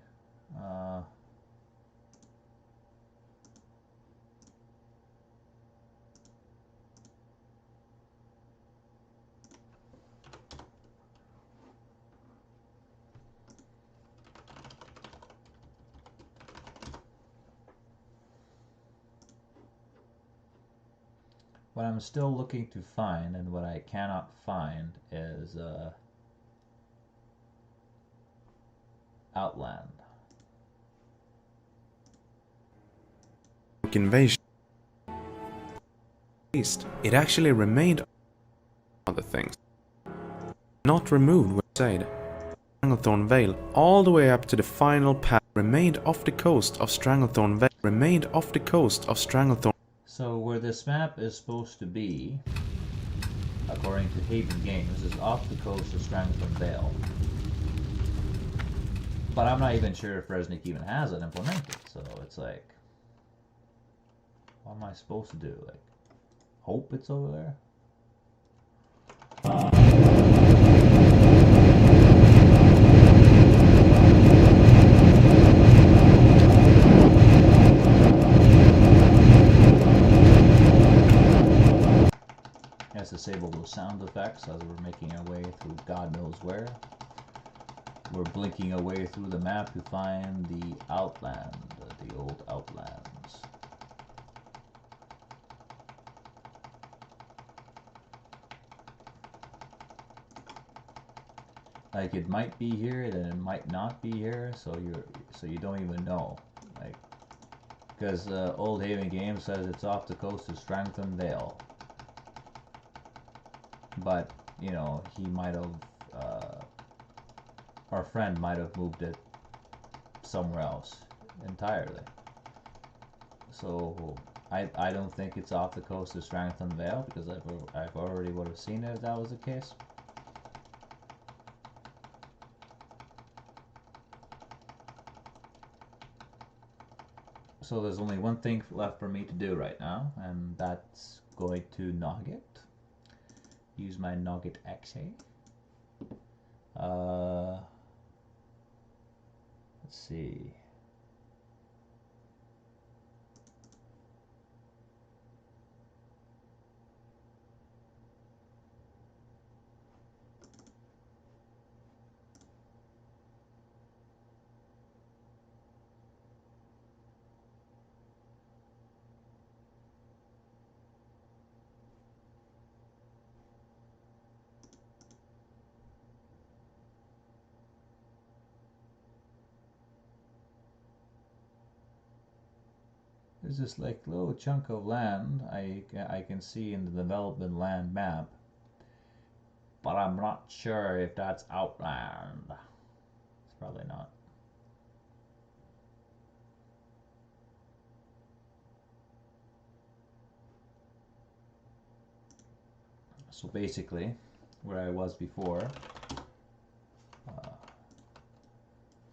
what I'm still looking to find, and what I cannot find, is Outland. Invasion. It actually remained other things. Not removed when said. Stranglethorn Vale, all the way up to the final path, remained off the coast of Stranglethorn Vale. Remained off the coast of Stranglethorn. So where this map is supposed to be, according to Haven Games, is off the coast of Stranglethorn Vale. But I'm not even sure if Reznik even has it implemented, so it's like, what am I supposed to do? Like, hope it's over there? Let's disable those sound effects as we're making our way through God knows where. We're blinking our way through the map to find the Outland, the old Outlands. Like, it might be here, then it might not be here, so you don't even know. Like, because Old Haven Games says it's off the coast of Stranglethorn Vale. But, you know, he might have, our friend might have moved it somewhere else entirely. So, I don't think it's off the coast of Stranglethorn Vale, because I've already would have seen it if that was the case. So there's only one thing left for me to do right now, and that's going to Nugget. Use my Nugget XA. Let's see. There's this like little chunk of land I can see in the development land map, but I'm not sure if that's Outland. It's probably not. So basically, where I was before,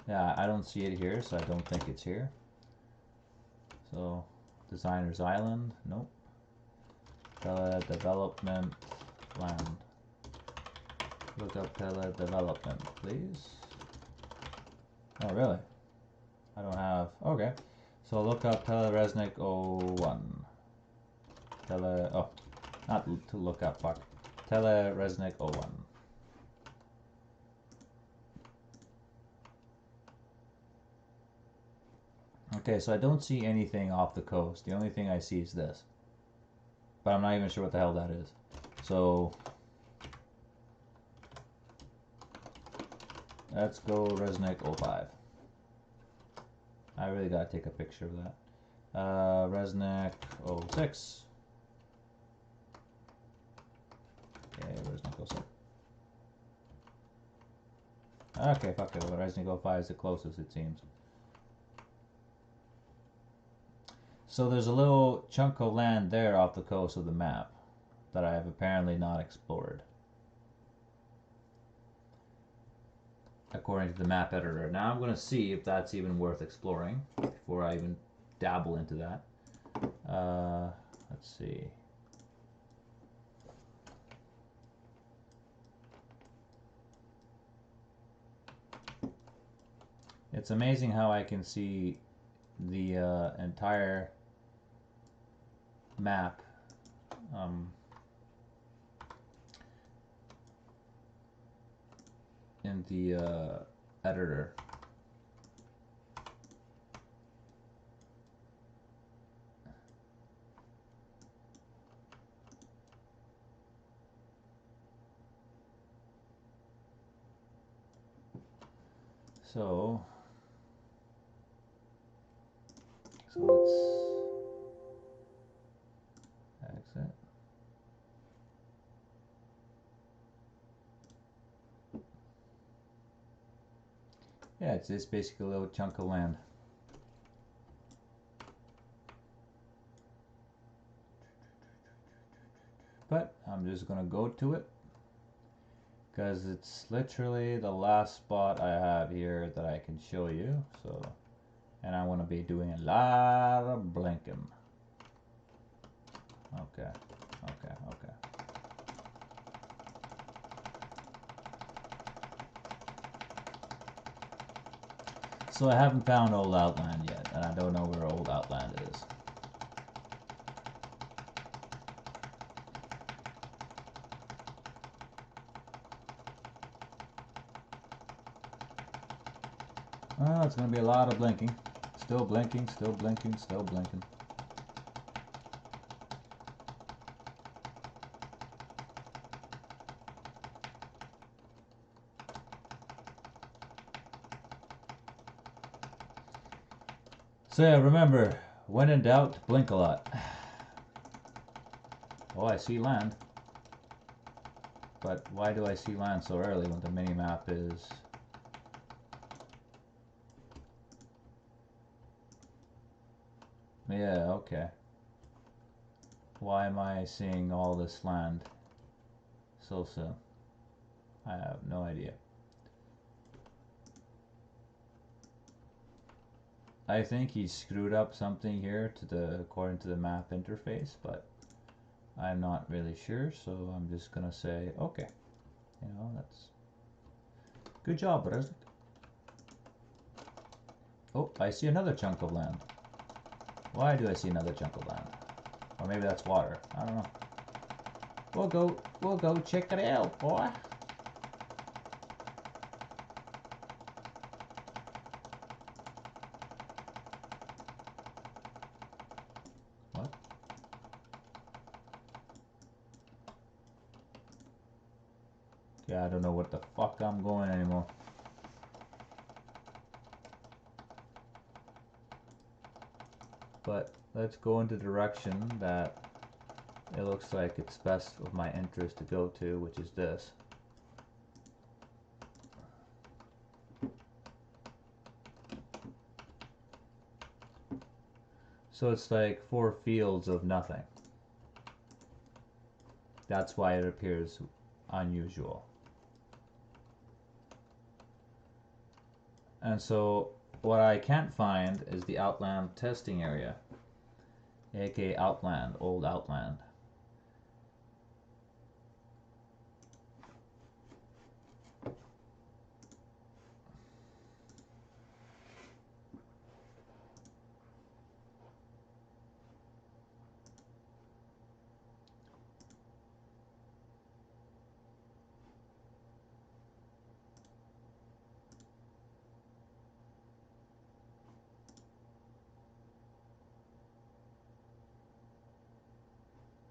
yeah, I don't see it here, so I don't think it's here. So, Designer's Island, nope. Development land. Look up teledevelopment, please. Oh, really? I don't have, okay. So look up Reznik 01. Oh, not to look up, fuck. Reznik 01. Okay, so I don't see anything off the coast. The only thing I see is this. But I'm not even sure what the hell that is. So, let's go Reznik 05. I really gotta take a picture of that. Reznik 06. Okay, Reznik 06. Okay, fuck it. Reznik 05 is the closest, it seems. So there's a little chunk of land there off the coast of the map that I have apparently not explored, according to the map editor. Now I'm going to see if that's even worth exploring before I even dabble into that. Let's see. It's amazing how I can see the entire map in the editor. So let's exit. Yeah, it's basically a little chunk of land. But I'm just gonna go to it because it's literally the last spot I have here that I can show you. So, and I want to be doing a lot of blinking. Okay. So I haven't found Old Outland yet, and I don't know where Old Outland is. Well, it's going to be a lot of blinking. Still blinking, still blinking, still blinking. So yeah, remember, when in doubt, blink a lot. Oh, I see land. But why do I see land so early when the mini-map is... Yeah, okay. Why am I seeing all this land so soon? I have no idea. I think he screwed up something here according to the map interface, but I'm not really sure, so I'm just gonna say okay. You know, that's good job, Reznik. Oh, I see another chunk of land. Why do I see another chunk of land? Or maybe that's water. I don't know. We'll go check it out, boy. What? Yeah, I don't know what the fuck I'm going anymore. But let's go in the direction that it looks like it's best of my interest to go to, which is this. So it's like 4 fields of nothing. That's why it appears unusual. And so what I can't find is the Outland testing area, aka Outland, Old Outland.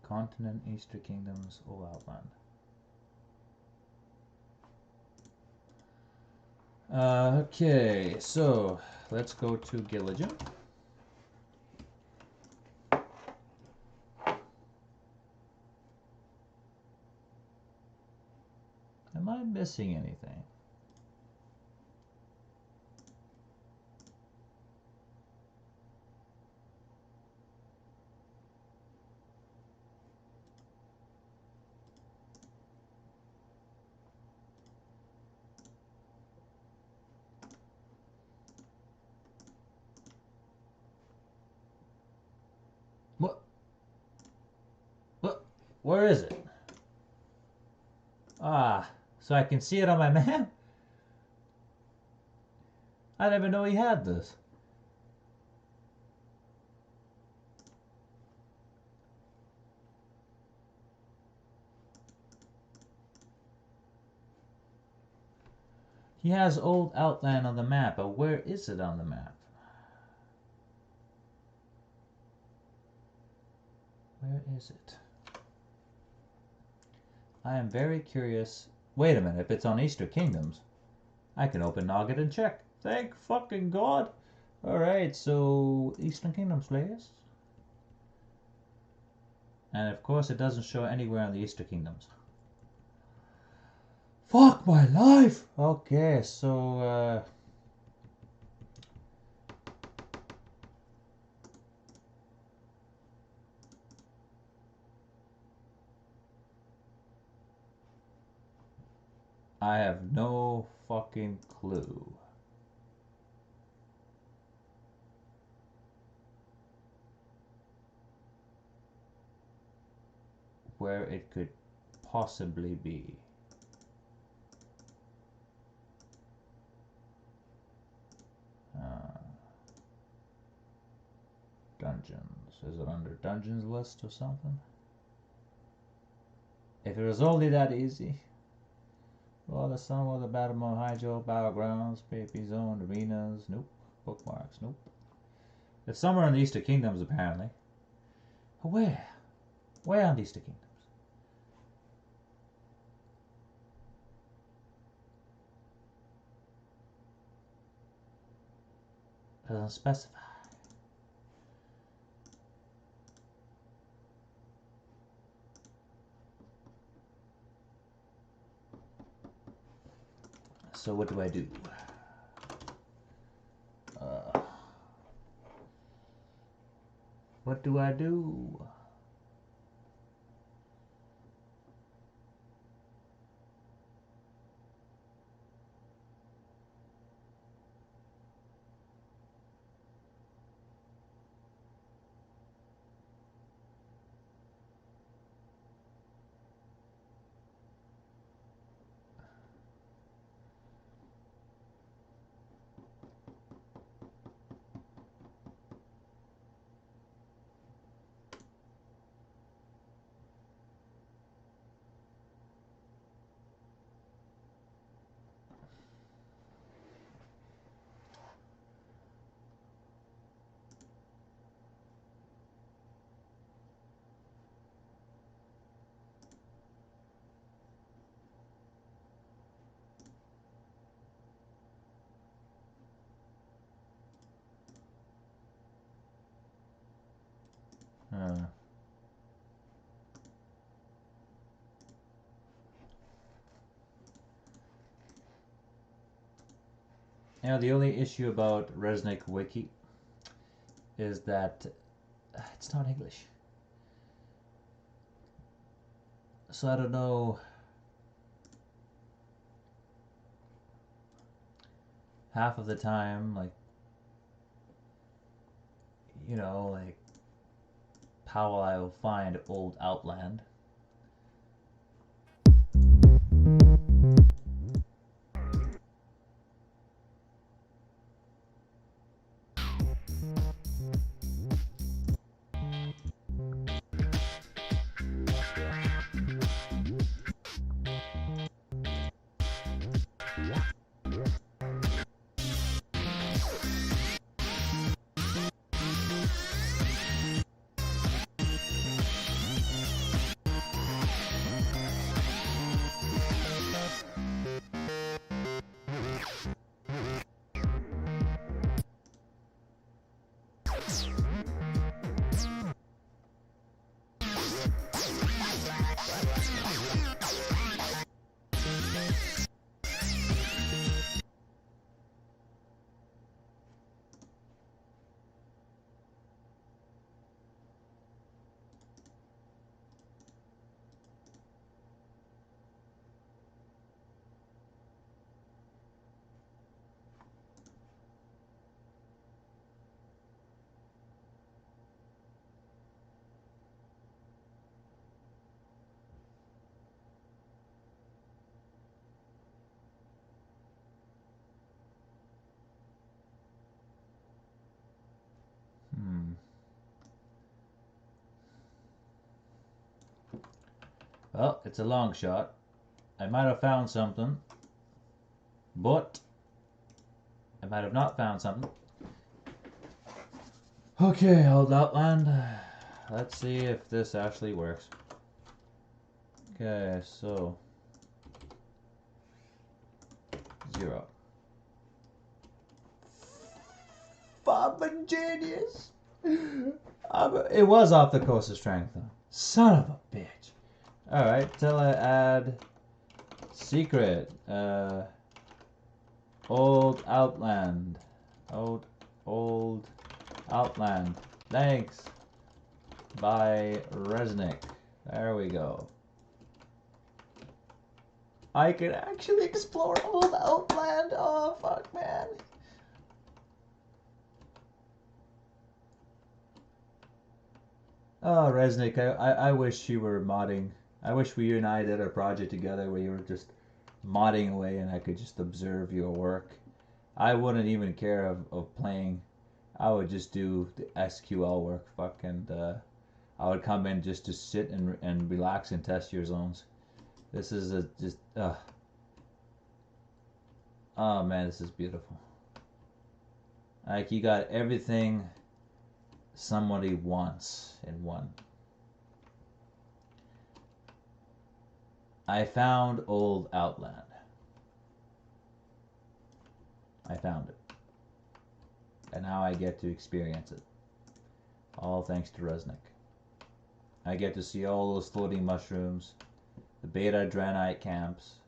Continent, Easter Kingdoms, Old Outland. Okay, so let's go to Gillijim. Am I missing anything? What? What? Where is it? Ah, so I can see it on my map? I didn't even know he had this. He has Old Outland on the map, but where is it on the map? Where is it? I am very curious. Wait a minute, if it's on Easter Kingdoms, I can open Nogget and check. Thank fucking God. Alright, so Eastern Kingdoms, players. And of course it doesn't show anywhere in the Eastern Kingdoms. Fuck my life! Okay, so I have no fucking clue. Where it could possibly be. Dungeons. Is it under dungeons list or something? If it was only that easy. Well, the sun was the Battlemore Hydro, Battlegrounds, PP Zone, Arenas, nope. Bookmarks, nope. It's somewhere in the Eastern Kingdoms, apparently. Where? Where in the Eastern Kingdoms? Doesn't specify. So what do I do? What do I do? Now the only issue about Reznik Wiki is that it's not English. So I don't know half of the time, like, you know, like how I will find old Outland. Well, it's a long shot. I might have found something, but I might have not found something. Okay, old Outland. Let's see if this actually works. Okay, so 0. fucking genius. It was off the coast of Strength, though. Son of a bitch. Alright, till I add secret. Old Outland. Old Outland. Thanks. By Reznik. There we go. I can actually explore Old Outland. Oh, fuck, man. Oh, Reznik, I wish you were modding. I wish you and I did a project together where you were just modding away and I could just observe your work. I wouldn't even care of playing. I would just do the SQL work, and I would come in just to sit and relax and test your zones. This is oh man, this is beautiful. Like, you got everything somebody wants in one. I found Old Outland. I found it. And now I get to experience it. All thanks to Reznik. I get to see all those floating mushrooms, the beta Draenei camps.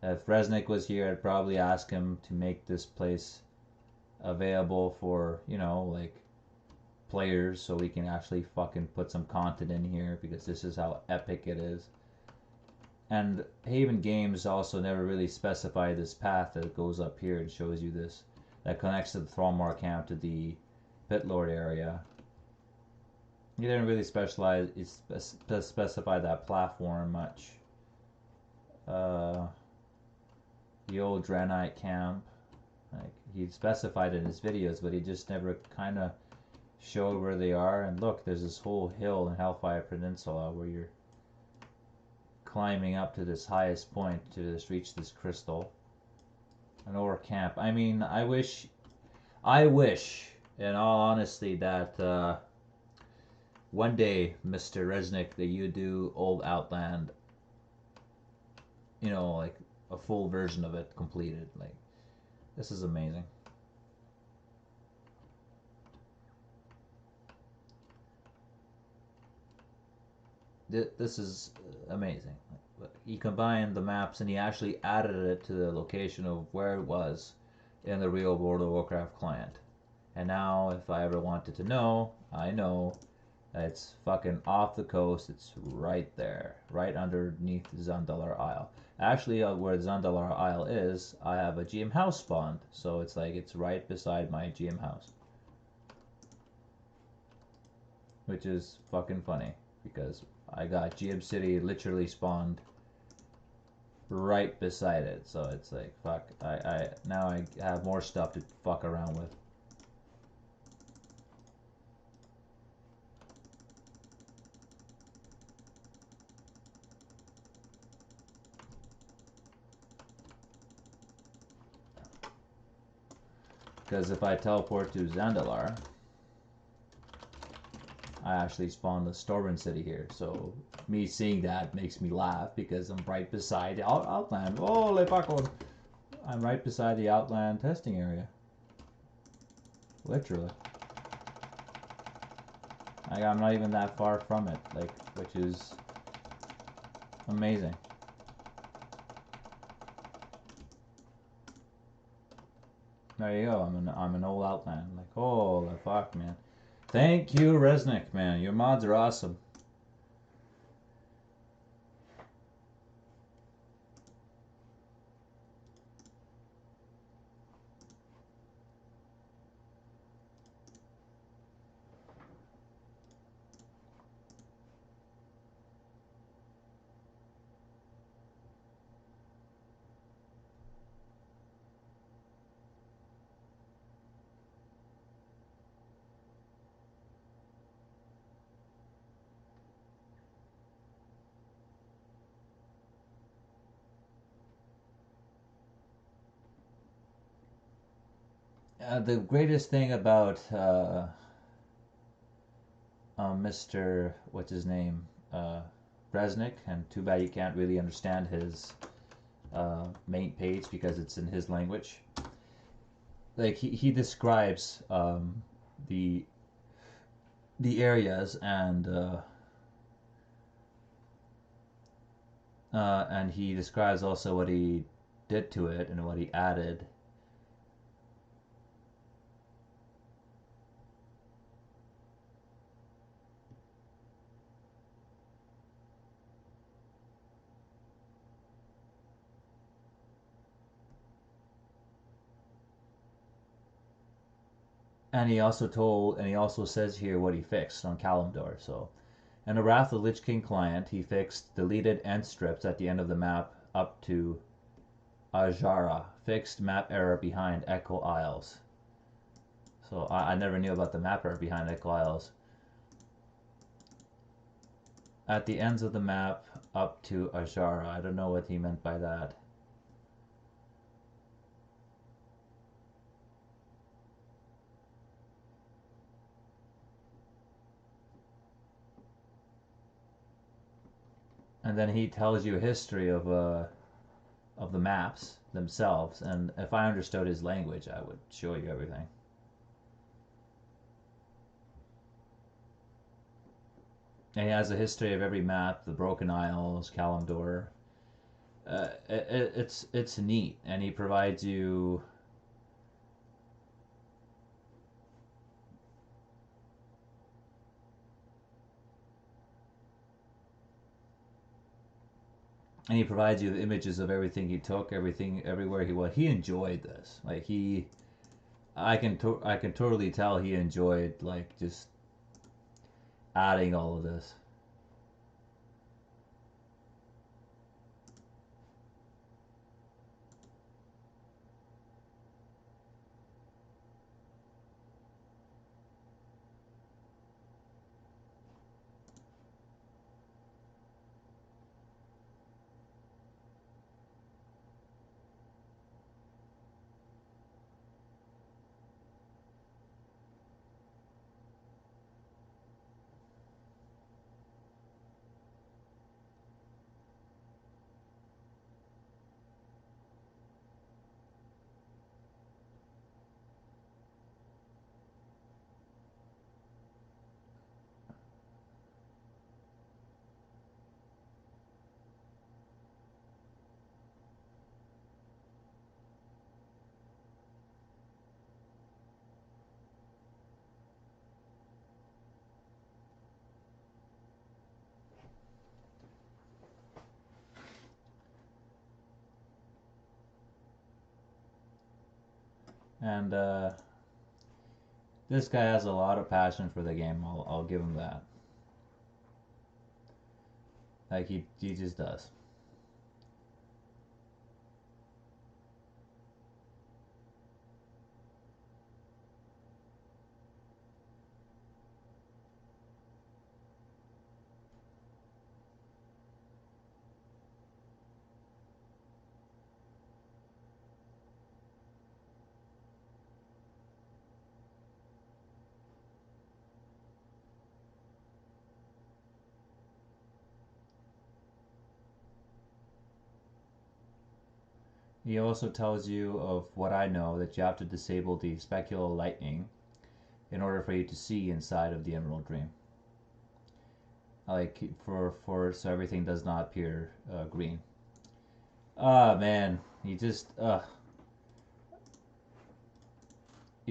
If Reznik was here, I'd probably ask him to make this place available for, you know, like, players, so we can actually fucking put some content in here, because this is how epic it is. And Haven Games also never really specified this path that goes up here and shows you this, that connects to the Thrallmar camp to the Pitlord area. He didn't really specify that platform much. The old Draenei camp, like, he specified it in his videos, but he just never kind of showed where they are. And look, there's this whole hill in Hellfire Peninsula where you're climbing up to this highest point to just reach this crystal. An ore camp. I mean, I wish, in all honesty, that one day, Mr. Reznik, that you do Old Outland, you know, like a full version of it completed. Like, this is amazing. This is amazing. He combined the maps and he actually added it to the location of where it was in the real World of Warcraft client. And now, if I ever wanted to know, I know that it's fucking off the coast. It's right there, right underneath Zandalar Isle. Actually, where Zandalar Isle is, I have a GM house spawned, so it's like it's right beside my GM house, which is fucking funny because I got GM City literally spawned right beside it, so it's like, fuck, now I have more stuff to fuck around with. Because if I teleport to Zandalar, I actually spawned the Stormpeaks city here, so me seeing that makes me laugh because I'm right beside the Outland. Holy fuck! I'm right beside the Outland testing area. Literally. Like, I'm not even that far from it, like, which is amazing. There you go. I'm an old Outland. Like, holy fuck, man. Thank you, Reznik, man. Your mods are awesome. The greatest thing about Mr. what's his name, Reznik, and too bad you can't really understand his main page because it's in his language. like he describes the areas and he describes also what he did to it and what he added. And he also says here what he fixed on Kalimdor. So, in the Wrath of the Lich King client, he fixed deleted end strips at the end of the map up to Ajara, fixed map error behind Echo Isles. So I never knew about the map error behind Echo Isles. At the ends of the map up to Ajara. I don't know what he meant by that. And then he tells you a history of the maps themselves. And if I understood his language, I would show you everything. And he has a history of every map, the Broken Isles, Kalimdor. It's neat, and he provides you the images of everything he took, everything everywhere he went. He enjoyed this. Like I can totally tell he enjoyed like just adding all of this. And this guy has a lot of passion for the game. I'll give him that. Like he just does. He also tells you of what I know, that you have to disable the specular lightning in order for you to see inside of the Emerald Dream. Like for so everything does not appear green. Ah man, he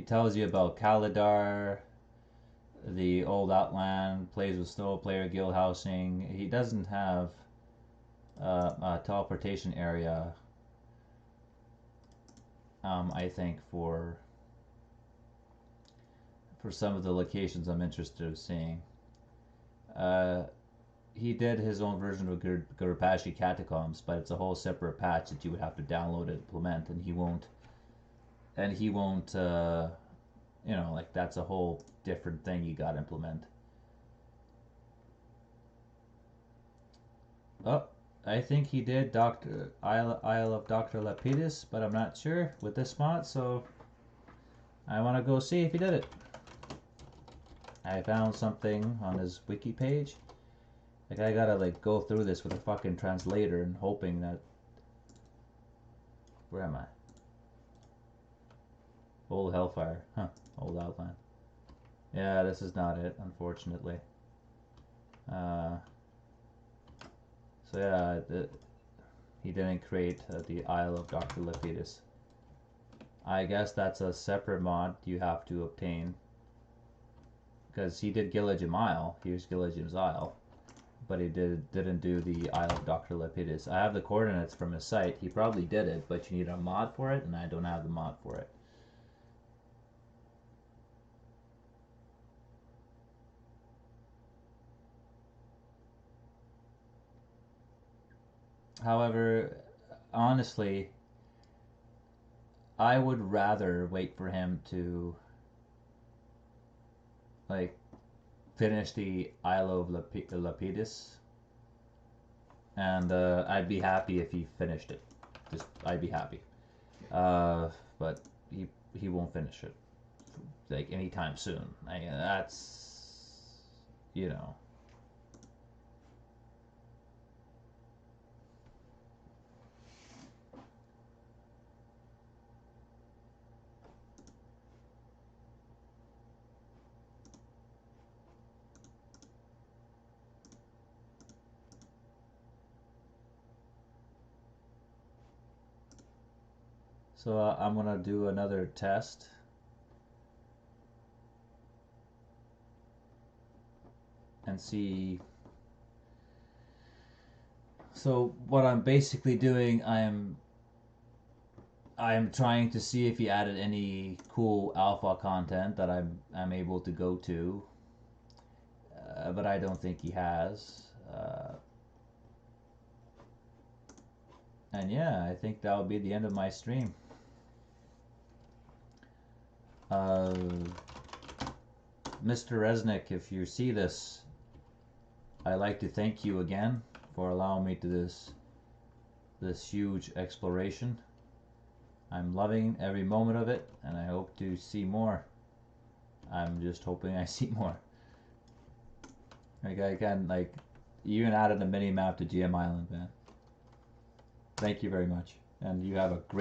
tells you about Kaladar, the old Outland, plays with snow player guild housing. He doesn't have a teleportation area. I think for some of the locations I'm interested in seeing. He did his own version of Gurbashi Catacombs, but it's a whole separate patch that you would have to download and implement, and he won't. Like that's a whole different thing you gotta implement. Oh, I think he did Doctor Isle of Dr. Lapidus, but I'm not sure with this spot, so I want to go see if he did it. I found something on his wiki page. Like I gotta like go through this with a fucking translator and hoping that. Where am I? Old Hellfire. Huh. Old Outland. Yeah, this is not it, unfortunately. So yeah, he didn't create the Isle of Dr. Lepidus. I guess that's a separate mod you have to obtain. Because he did Gillijim Isle. Here's Gillijim's Isle. But he didn't do the Isle of Dr. Lepidus. I have the coordinates from his site. He probably did it, but you need a mod for it, and I don't have the mod for it. However, honestly, I would rather wait for him to like finish the Isle of Lepidus, and I'd be happy if he finished it. Just I'd be happy. But he won't finish it like anytime soon. That's, you know. So I'm gonna do another test. And see. So what I'm basically doing, I'm trying to see if he added any cool alpha content that I'm able to go to, but I don't think he has. And yeah, I think that'll be the end of my stream. Mr. Reznik, if you see this, I'd like to thank you again for allowing me to this huge exploration. I'm loving every moment of it, and I hope to see more. I'm just hoping I see more. Like I can, like, you even added a mini map to GM Island, man. Thank you very much, and you have a great